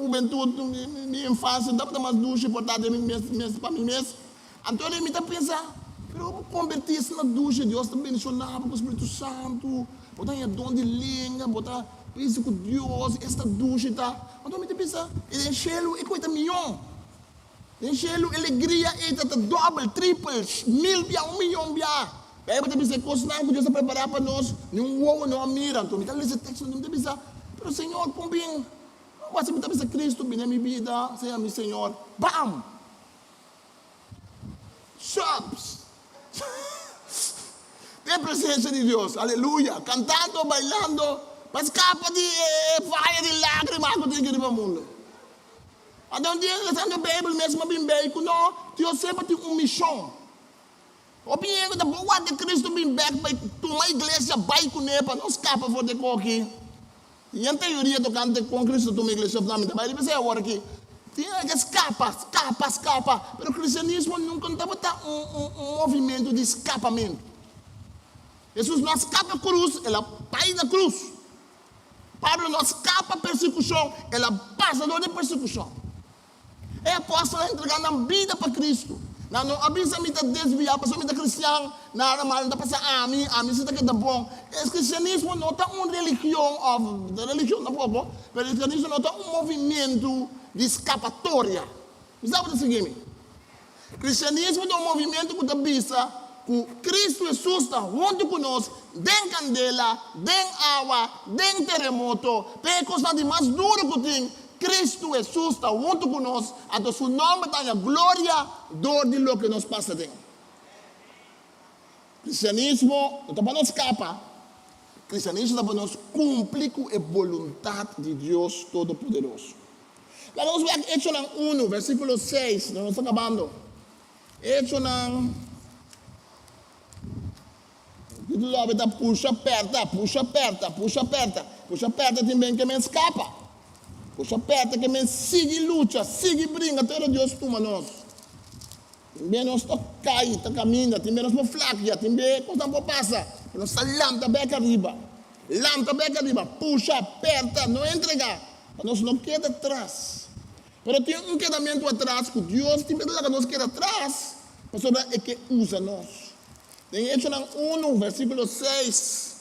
juventude, minha infância, dá para mais ducha, portar para mim mesmo. Então ele me pensa, mas eu vou convertir-se na ducha, Deus está mencionado com o Espírito Santo, botar em dom de língua, botar isso com Deus, esta ducha, tá? Então ele me pensa, ele encheu e coisa milhão. Encheu alegria e tá double, triple, 1000 bia, 1 milhão bia. Aí você pensa, coisa não, Deus está preparado para nós, nenhum uou, não mira. Então, me dá esse texto, não me pensa, pero Senhor, como bem, você me pensa, Cristo, bem na minha vida, seja meu Senhor, bam! Shops! Tem a presença de Deus, aleluia, cantando, bailando, mas capa de faia de lágrimas que tem que ir para o mundo. Então, Deus está no Bíblia mesmo, bem bem, que não, Deus sempre tem uma missão. O pinheiro da boa de Cristo bem back para tomar a igreja, vai com ele, para não escapar fora de coque. E em teoria, tocando com Cristo, toma a igreja, mas ele vai ser agora aqui. Tinha que escapa. Mas o cristianismo nunca estava um movimento de escapamento. Jesus não escapa a cruz, ela pai da cruz. Pablo não escapa a persecução, ela passa de persecução. É apóstolo entregando a vida para Cristo. Não avisa me desviar, para me cristão, nada mal, não passa a mim se está bom. O cristianismo não está uma religião não pouco, mas o cristianismo não está um movimento de escapatória. Sabe o seguinte? O cristianismo é um movimento que está vista que Cristo Jesus está junto conosco, tem candela, tem água, tem terremoto, tem coisa de mais duro que tem. Cristo Jesus está junto conosco, a seu nome está a glória de lo que nos passa dentro. Cristianismo não está para nos escapar, cristianismo está para nos cumprir com a vontade de Deus Todo-Poderoso. Lá nós vamos Hechos 1, versículo 6, nós estamos acabando. Hechos puxa aperta também que me escapa. Puxa aperta que me sigue luta, sigue brinca, até Deus toma nós. Também nós está cair, está caminhando, também nós está flaquear, também coisa não passa, nós está lambda bem arriba. Lanta beca arriba, puxa, aperta, não entrega. Nós não queda atrás. Mas tem um quedamento atrás, que Deus tem medo que nós queda atrás, mas é que usa nós. Tem Hechos 1, versículo 6.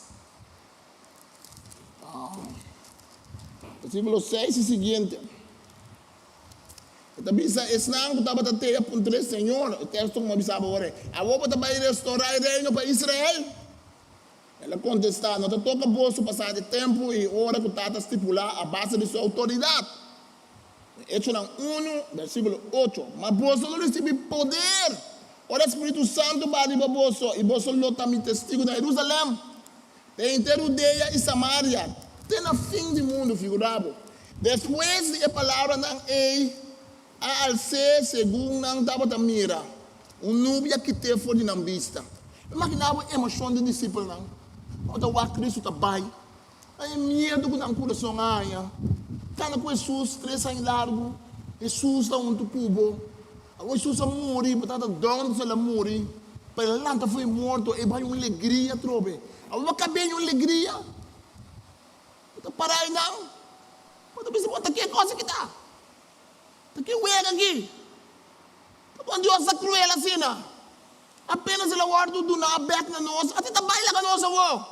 Versículo 6 e seguinte. Também esse não estava a ter por três Senhor, o texto como avisava agora. A roupa está para restaurar o reino para Israel. Ela contestou, não te toca bolso passar de tempo e hora que está a estipular a base de sua autoridade. Hechos 1, versículo 8. Mas bolso não recebe poder. Ora, o Espírito Santo vai arriba bolso e bolso não está me testigo na Jerusalém. Tem inteiro Judeia e Samaria. Tem no fim do mundo, figurado. Depois de a palavra não é al ser segundo não estava a mira. Nubia que te foi na vista. Imaginava a emoção do discípulo não. O Cristo está bem. Aí medo que não coração ganha. Cada com Jesus, 3 anos largo. Jesus está um cubo. Jesus está morrer, está dando se morrer. Para lá está foi morto e vai uma alegria trobe. Agora acabei uma alegria. Está parar não. Mas você bota aqui a coisa que está. Está aqui o erro aqui. Quando Deus está cruel assim não. Apenas ele guarda do na aberto na nós. Até está baila com nós avô.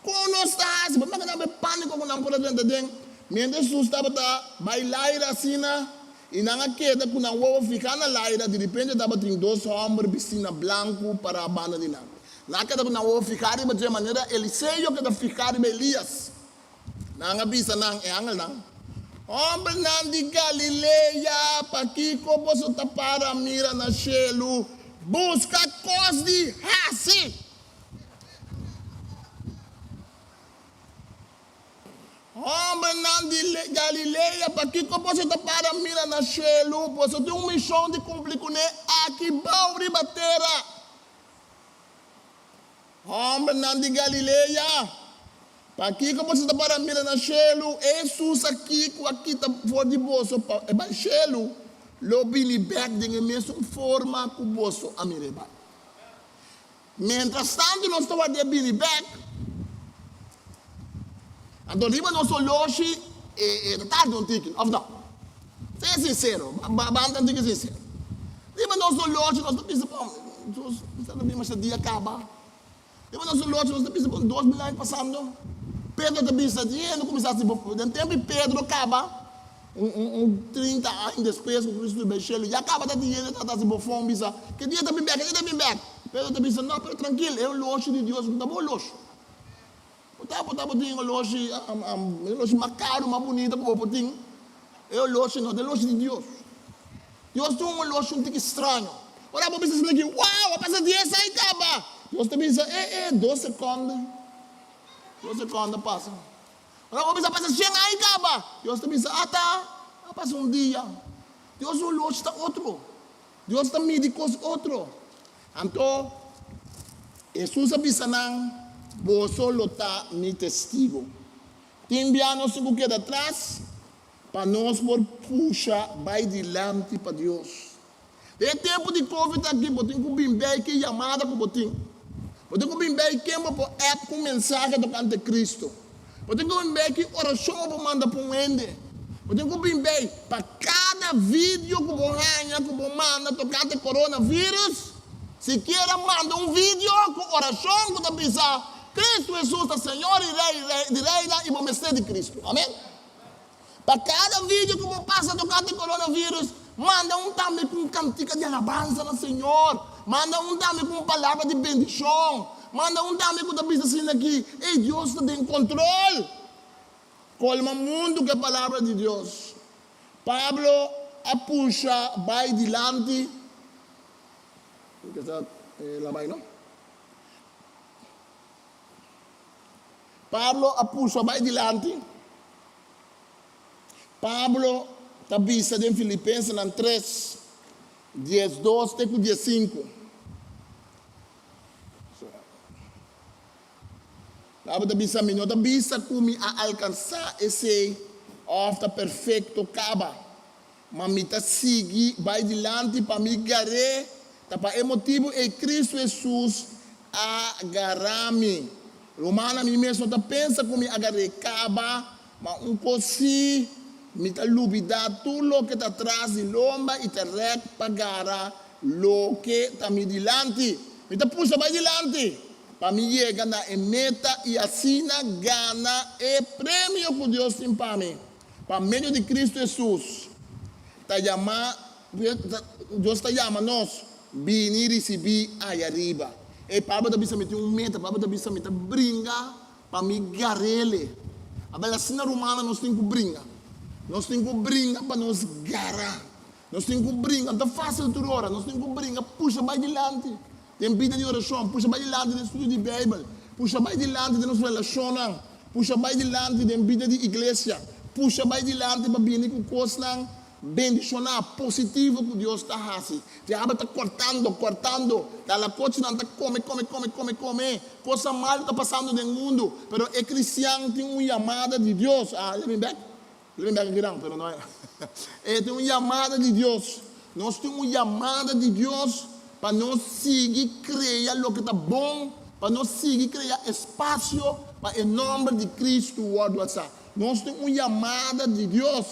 Com nós está assim. Mas não é pânico com não por dentro dentro. Mientras Jesus estava bailar assim na e não queda com não vou ficar na laira de repente estava tem 2 homens piscina branco para a banda de lá. Não queda com não vou ficar de maneira Eliseu que está ficar em Elias. Não avisa não é angel não. Homem não de Galileia para que como você está para mira na chelo busca coisas de raci. Homem não de Galileia, para que você está para mira na chelo, você tem uma missão de cumprir com ele aqui, bauri batera. Homem não de Galileia, para que você está para mira na chelo, Jesus aqui está fora de bolso, para chelo, lobby back de mesma forma que o bolso a mireba. Mientras tanto, nós estamos de Billy back. Então, riba nosso loja tarde um ticket, of não. Seja sincero, banda diga sincero. Riba nosso loja, nós estamos pensando, mas esse dia acaba. Riba nosso loja, nós estamos pensando, 2 mil anos passando. Pedro está pensando, dinheiro começasse a tempo e Pedro acaba. 30 anos depois, com Cristo do Bechelo, e acaba da dinheiro, está se bofão, bisa. Que dia está bem back, Pedro está pensando, não, pero tranquilo, é o loja de Deus, não está bom loja. Estava tinha uma loja mais cara, mais bonita, como eu tinha. É a loja, não, é a loja de Deus. Deus tem uma loja um pouco estranha. Olha, eu penso aqui, uau, passa 10 aí, acaba. Deus te pensa, 2 segundos. 2 segundos passa. Olha, eu penso, passa 100 aí, acaba. Deus te pensa, passa um dia. Deus é uma loja está outro. Deus está médico outro. Então, Jesus pensa não. Você solo está mi testigo. Tem enviado se que queda atrás para nós por puxar vai dilante para Deus. É tempo de Covid aqui, botem com bem que chamada com botem. Botem com bem que queima por app com mensagem do canto de Cristo. Botem com bem que oração para mandar para um ende. Botem com bem para cada vídeo que você ganha, que você manda tocante coronavírus. Se quer manda um vídeo com oração que você pensar Cristo Jesus é Senhor e Rei e o mestre de Cristo. Amém? Para cada vídeo que você passa tocando coronavírus, manda também com cantiga de alabança no Senhor. Manda também com palavra de bendição. Manda também com a bisa assim aqui. Ei, Deus está em controle. Colma o mundo que é a palavra de Deus. Pablo a puxa, vai dilante. Lá vai, não? Pablo a puxa, vai dilante. Pablo está vista em Filipenses 3, 12 até 15. Pablo está vista, não está vista como a alcançar esse ofta perfeito caba. Mas me está seguir, vai dilante para me agarrar. Tá para o motivo é Cristo Jesus agarrar-me. Romana mi mesmo ta pensa como agarre caba, mas cosi mi ta lubida tudo que ta atrás de lomba e ta rec pagara lo que ta mi dilante. Mi ta puxa vai dilante. Para mi llega na meta e assina gana e prêmio que Deus tem para mim. Para meio de Cristo Jesus. Deus está chamando nós vir receber aí arriba. E para da bisa meter meta, para da bisa meter brinca para me garele. A bela sina romana nós temos que brinca. Nós temos que brinca para nos garra. Nós temos que brinca, tá fácil toda hora. Nós temos que brinca, puxa vai dilante. Tem vida de oração, puxa vai dilante do estudo de Bíblia. Puxa vai dilante de nossa relação. Puxa vai dilante da vida de igreja. Puxa vai dilante para vir com coisas bendicionar positivo que Deus está fazendo. Já está cortando. Dá coisa não está come. Coisa mal está passando no mundo. Mas o cristiano tem uma chamada de Deus. Let me back aqui não, pero não é. Tem uma chamada de Deus. Nós temos uma chamada de Deus para nós seguir criar o que está bom, para nós seguir criar espaço para o nome de Cristo. Nós temos uma chamada de Deus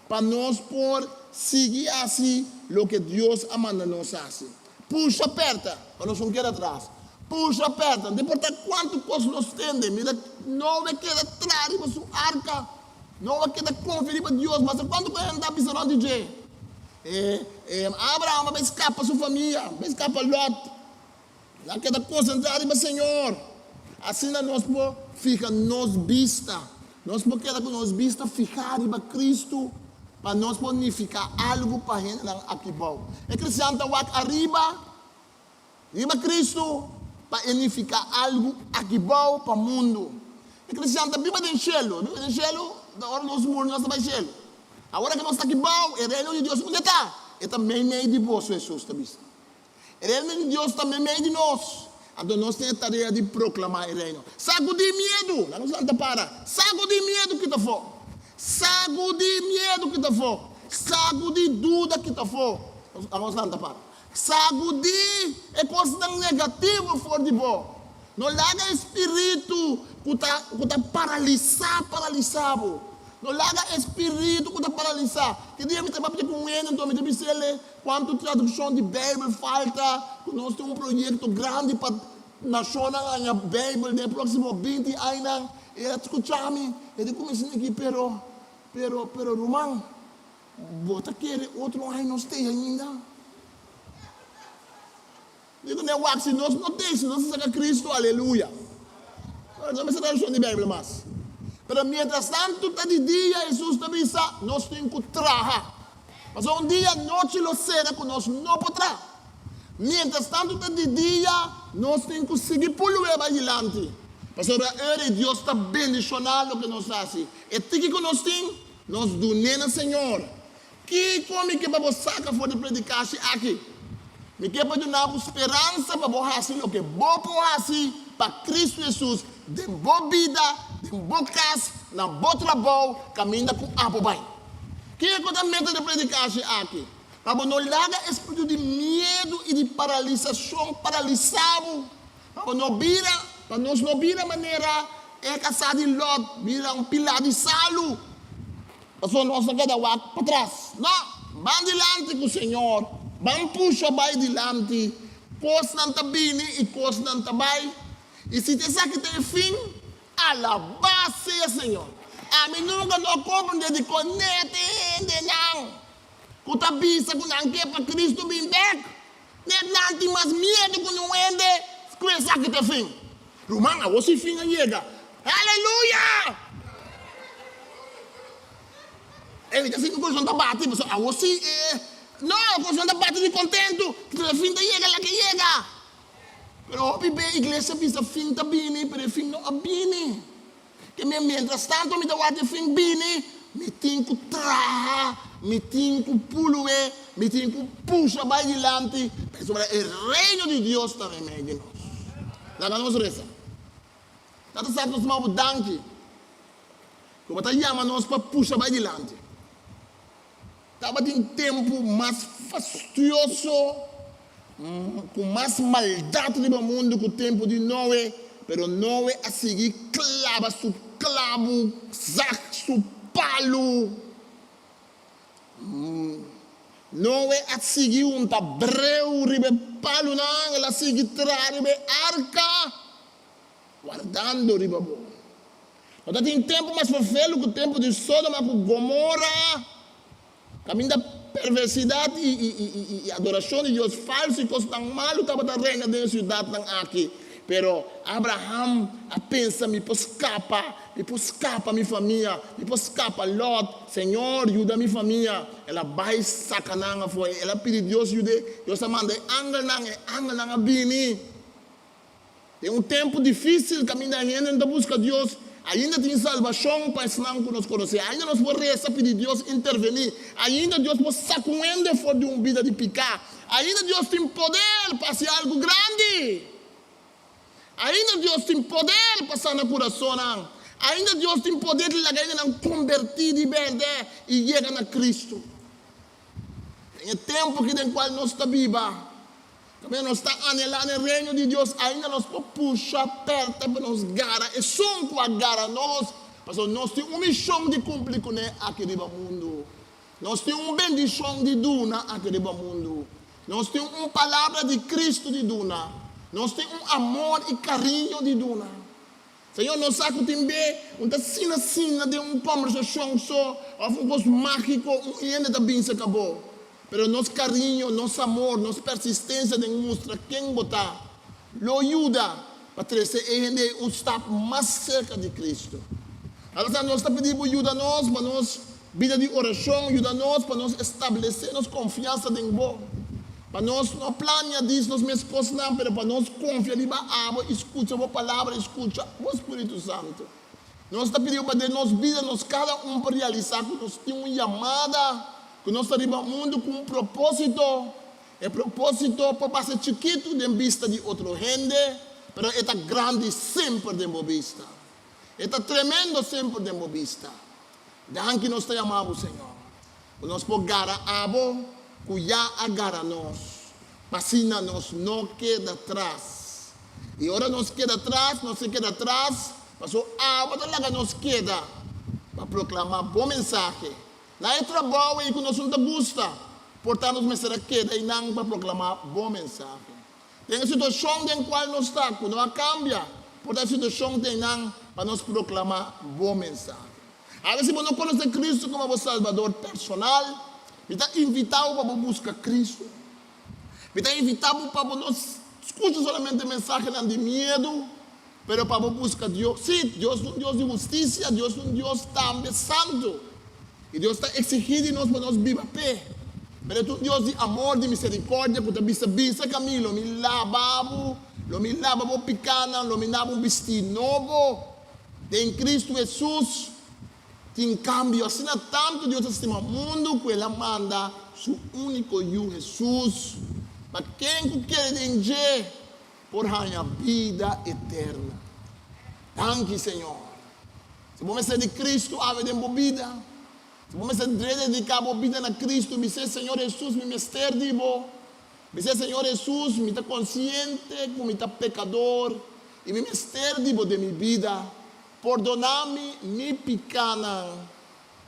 para nós por seguir assim o que Deus manda nós fazer. Puxa aperta, para nós não querer atrás. Puxa aperta, não importa quanto coisa nós temos, mira, não vai querer atrás para sua arca, não vai querer conferir para Deus, mas quando vai andar pensando de jeito, Abraão vai escapar para sua família, vai escapar para Lot, não quer concentrar para o Senhor. Assim nós fica nos vista, nós queremos que nos vista ficar para Cristo, para nós planificar algo para gente aqui bom. É cristiano está arriba Cristo, para planificar algo aqui bom para o mundo. É cristiano está viva no céu, da hora nós morremos, nós estamos no céu. Agora que nós estamos aqui bom, é reino de Deus, onde está? É também meio de vós, Jesus, está visto? É reino de Deus também meio de nós. Então nós temos a tarefa de proclamar o reino. Sacudir medo, não nos para. Sacudir medo que está fora. Sacudir medo que está fora. Sacudir dúvida que está fora. Vamos lá, para. Sacudir é coisa negativa fora de vós. Não larga espírito que está paralisado. Não larga espírito que está paralisado. Que dia me trabalha com ele, então me deve quanto tradução de Bíblia falta. Nós temos projeto grande para nacional a Bíblia no próximo 20 anos. E escutar-me, ele começou aqui, pero Romão, você quer outro ano não tem ainda? Digo, não é se nós não temos, se nós saca Cristo, aleluia. Não me tradução de Bíblia mais. Mas mientras tanto, está de dia, Jesus está dizendo, nós temos que trabalhar. Mas um dia, noite, lo será que nós não podemos. Mientras tanto, está de dia, nós temos que seguir por o adiante. Mas agora, Deus está bendicionando o que nós fazemos. E tudo que nós temos, nós donamos, Senhor. Que como que vamos sacar fora de predicar aqui? Me quer para dar esperança para você o que bom para você, para Cristo Jesus, de boa vida, de boa casa, na boa trabalho, caminhando com a bobai. Que é o mente de predicar aqui? Para não largar espírito de medo e de paralisação, paralisado, para não vira. Para nós não vira maneira é casar de Lot, vira pilar de salo. Para nós não queda para trás. Não, vamos adiante com o Senhor. Vamos puxar vai adiante. Coisa não está bem e coisa não está bem. E se você sabe que tem fim, alabado seja Senhor. A mim nunca não compreende de conete, não. Que está bisa, que não quer para Cristo vir back. Não tem mais medo que não ende. Que sabe que tem fim. Romana, você finga chega. Aleluia! Ele está sendo coisa da bate, mas você não, coisa da bate de contento, que a finta chega lá que chega. Mas a igreja pensa finta bem, mas fim não é bem. Que mientras tanto me dá o fim bem, me tenho que trabalhar, me tenho que pular, me tenho que puxar para adiante, mas o reino de Deus também é de nós. Lá vamos rezar. Dat is ons maar bedanken. Como está chamando nós para puxar para adiante. Estava em tempo mais fastidioso, com mais maldade no mundo que o tempo de Noé. pero não é a seguir clava su clavo, zac su palo. Não é a seguir tabreu, ribe palo não, ela seguir ribe arca, guardando ribe bom. Não tem tempo mais perfeito que o tempo de Sodoma com Gomorra, caminho da perversidade e adoração de Deus falso e coisas tão malas, estava da reina da cidade tão aqui. Pero Abraham pensa, me pôs escapa minha família, me pôs escapa Lot, Senhor, ajuda minha família. Ela vai sacanagem foi, ela pediu Deus ajuda, Deus manda angel nang bini. Tem tempo difícil, caminho ainda busca Deus, ainda tem salvação para ensinar que nós conhecemos, ainda nós podemos rezar, pedir Deus intervenir, ainda Deus pode sacudir fora de vida de picar, ainda Deus tem poder para fazer algo grande. Ainda Deus tem poder para sanar o coração. Ainda Deus tem poder de convertir de verdade e chegar a Cristo. Tem tempo que no qual nós estamos vivos. Também nós estamos anelando o reino de Deus. Ainda nós podemos puxar perto para nos gara. E som que agarra nós. Mas nós temos uma missão de cumprir com ele aqui no mundo. Nós temos uma bendição de duna aqui no mundo. Nós temos uma palavra de Cristo de duna. Nós temos amor e carinho de duna. Senhor, nós sabemos também uma sina de conversação só, uma coisa mágica, e ainda também se acabou. Mas nosso carinho, nosso amor, nossa persistência demonstra quem botar, lo ajuda para trazer um step mais cerca de Cristo. Então, nós estamos pedindo ajuda a nós, para nós, vida de oração, ajuda a nós, para nós estabelecer nossa confiança em Deus. Para nós não planear disso, nós mesmos não, mas para nós confiar em Deus, escuta a palavra, escuta o Espírito Santo. Nós estamos pedindo para nós vida, nós cada para realizar, que nós temos uma chamada, que nós estamos no mundo com propósito. É propósito para passar chiquito de vista de outra gente, mas é grande sempre de vista. É tremendo sempre de vista. Daí que nós estamos chamando, Senhor. Nós podemos ganhar cuya agarra nós, vacina nós não queda atrás. E agora nós queda atrás, nós se queda atrás, passou a nós queda para proclamar bom mensagem. Não é trabalho que nós não gosta, portanto nós será queda e não para proclamar bom mensagem. Tem a situação em qual nós estamos, não cambia, portanto a situação tem não para nós proclamar bom mensagem. A vezes não conhece Cristo como o Salvador personal, me está invitado para buscar Cristo. Me está invitado para nós escutar somente mensagem de medo, mas para buscar Deus. Sim, Deus é um Deus de justiça, Deus é um Deus também santo. E Deus está exigindo de nós para nós viver a pé. Mas é um Deus de amor, de misericórdia, que está bisa caminho, me lava picana, me lava um vestido novo. Em Cristo Jesus. Em cambio, assim tanto Deus estima o mundo que Ele manda seu único Filho Jesus para quem quer entender por ganhar vida eterna. Danke, Senhor. Se vamos ser de Cristo, a vida vida. Se vamos ser dedicar a vida a Cristo, me dizer, Senhor Jesus, me mestre divo. Me dizer, Senhor Jesus, me está consciente que me está pecador e me mestre divo de minha vida. Perdona-me, me picana.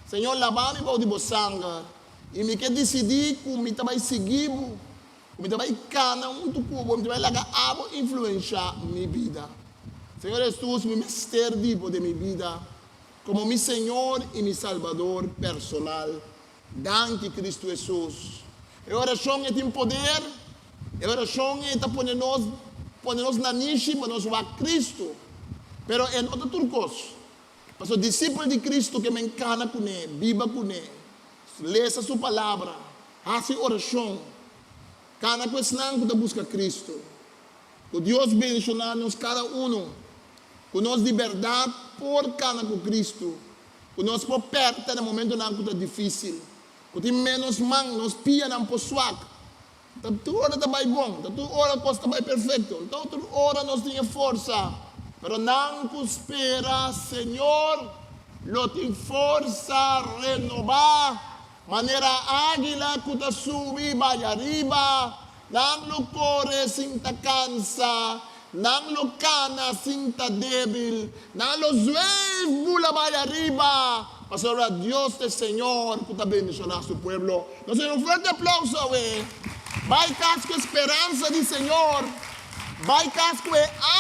Senhor, lava-me para o sangue. E me quer decidir que me vai seguir, me vai cana, me vai largar água e influenciar minha vida. Senhor Jesus, me mestre vivo de minha vida, como meu Senhor e meu Salvador personal. Danke, Cristo Jesus. A oração é tem poder, a oração é para pôr-nos na niche, para nós a Cristo. Pero é outra coisa. Mas o discípulo de Cristo que me encana com ele, viva com ele, leia sua palavra, faça oração, cana com esse nome que busca Cristo. Que Deus bendicionar-nos cada um, que nós de verdade por cana com Cristo, que nós por perto no momento não que é difícil, que tem menos mão, nós pia não por suaco. Tanto hora está bem bom, tanto hora a coisa está bem perfeito, tanto hora nós temos força. Pero não espera, Senhor, lo tem força renovar, maneira águila que está subir, vai arriba, não lo corre sem te cansa, Nang lo cana cinta débil, nang lo zuev bula vaya arriba. Pastor, Dios del Señor, puta bendicionar a su pueblo. Nos un fuerte aplauso, güey. Vai casco esperanza del Señor. Vai casco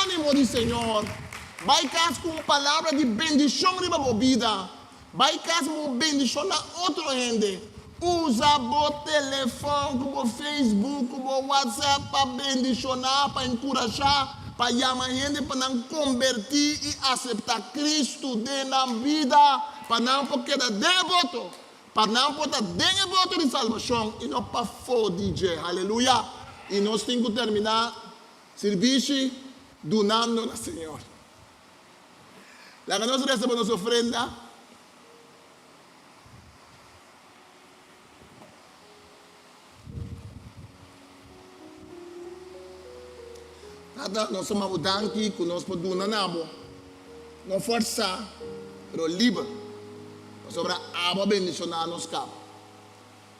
ánimo del Señor. Vai casco una palabra de bendición en la vida. Vai casco bendición a otra gente. Usa o telefone, como Facebook, como WhatsApp para bendicionar, para encorajar, para chamar gente para não convertir e aceitar Cristo dentro da vida, para não porque é devoto, para não porque é devoto de salvação e não para for DJ, aleluia. E nós temos que terminar serviço donando ao Senhor. Lá que nós recebemos nossa ofrenda. Nós somos danki, que nós podemos não forçar, mas livre. Sobre a água bendicionar nos cabos.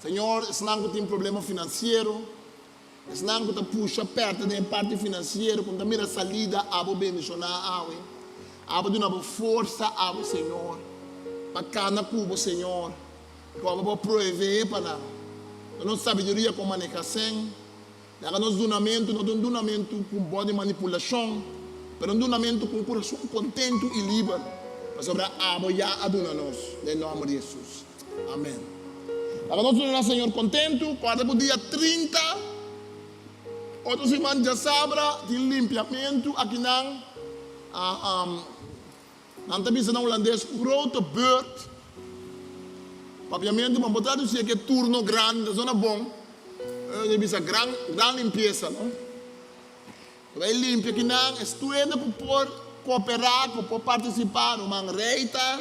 Senhor, se não tem problema financeiro, se não tem puxa perto da parte financeira, quando mira a salida, a água bendicionar a água. A água de uma força, a água, Senhor. Para cada cubo, Senhor. Que a água vai prover para nós. Não sabedoria como manejar sem. Nós donamento, não um donamento com boa manipulação, mas um donamento com coração contento e livre. Para sobre a água já aduna nós, em nome de Jesus. Amém. Agora nós donamos, Senhor, contento, quarta para o dia 30, outra semana já sabra, de limpiamento, aqui não tem visto na holandês, grote beurt. Papiamento, mas botar dizer que é turno grande, zona bom. Ele bisa gran limpeza, não? Vai limpar que não, estuda por cooperar, por participar, uma reita,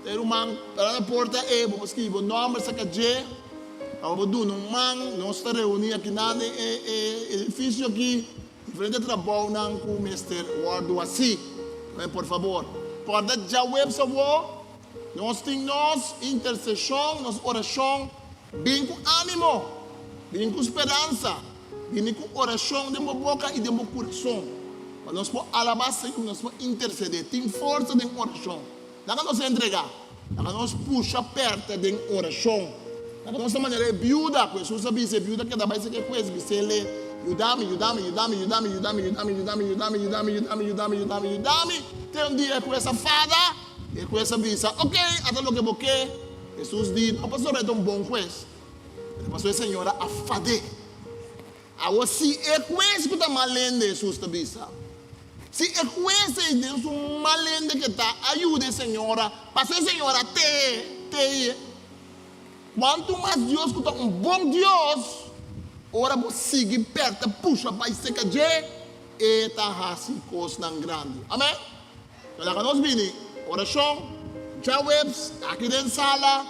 ter uma para a porta vamos escrever o nome saca je, vamos do num man, nós está reunir aqui na edifício aqui, frente ao trabalho não com o mestre Ward assim, por favor, pode já web nós temos intercessão, nós oração, bem com ânimo. Vem com esperança, vem com oração de uma boca e de meu coração. Mas nós podemos alabar Senhor, nós podemos interceder, tem força de oração. Não é nós entregar, não é nós puxar perto de oração. Não é nossa maneira é viúva, pois você sabe se é viúva que dá mais que coisa, se ele ajudame. Tem um dia com essa fada, e com essa visa, ok, até o que você, Jesus diz, não pastor é tão bom com isso. Mas a senhora a fade. Agora se é coisa que está malende Jesus está bisa. Se é coisa de um malende que está ajuda a senhora, para a senhora te. Quanto mais Deus que está bom Deus, ora você sigue perto, puxa para esse que é e tá assim coisa tão grande. Amém? Então nós vini oração, já webs aqui dentro sala,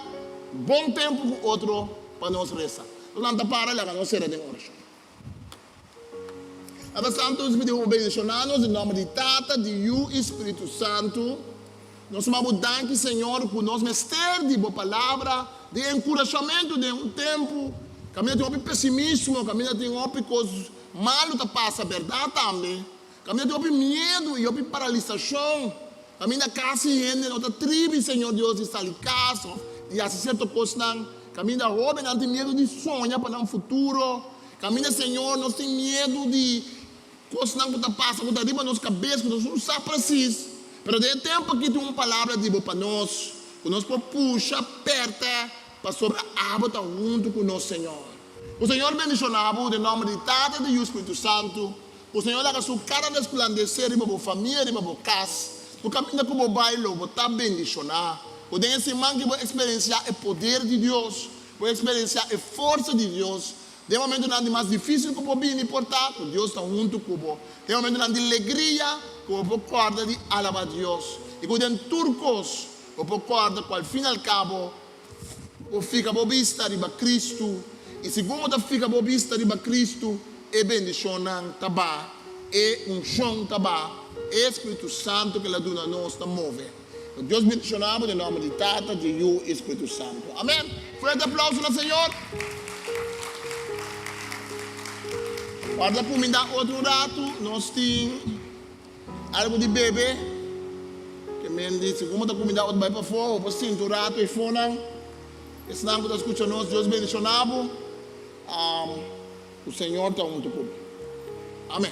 bom tempo com outro. Para nós rezar. Nós não para lá, nós seremos em oração. Abba Santo, nós pedimos bendicionar-nos em nome de Tata, de Yu e Espírito Santo. Nós somos danke, Senhor, por nós mestre de boa palavra, de encorajamento de um tempo. Caminha tem um pessimismo, caminha tem um coisas malas que passa, a verdade também. Caminha tem um medo e uma paralisação. Caminha quase gente, nossa tribo, Senhor Deus, está ali caso, e assim certo coisa não. Caminha jovem, não tem medo de sonhar para um futuro. Caminha, Senhor, nós temos medo de coisas que está passando, que está arriba na nossa cabeça, que nós não sabemos preciso. Mas de tempo aqui tem uma palavra de para nós, que nós podemos puxar perto, para sobre a água estar junto com o nosso Senhor. O Senhor bendicionava, em nome de Tata e do Espírito Santo. O Senhor laga sua cara resplandecer em sua família, em sua casa. O caminho como baile, o está bendicionar. O dia esse man que vai experienciar o poder de Deus, vai experienciar a força de Deus. Tem um momento onde é mais difícil que o bem importar, que Deus está junto com você. Tem um momento onde é alegria, que o corda de alabar Deus. E quando tem turcos, o corda que ao fim e ao cabo, o fica bobista de Cristo. E segundo fica bobista de Cristo, e bendição tabá, e chão tabá, e Espírito Santo que lá do nós está move. Deus bendicionamos em nome de Tata, de Yu e Espírito Santo. Amém? Forte aplauso ao Senhor. Para por me dar outro rato, nós temos algo de bebê. Que me disse, como está comida outro vai para fora, para cinto rato e fora. Esse não está escutando nós, Deus bendicionado. O Senhor está muito bom. Amém.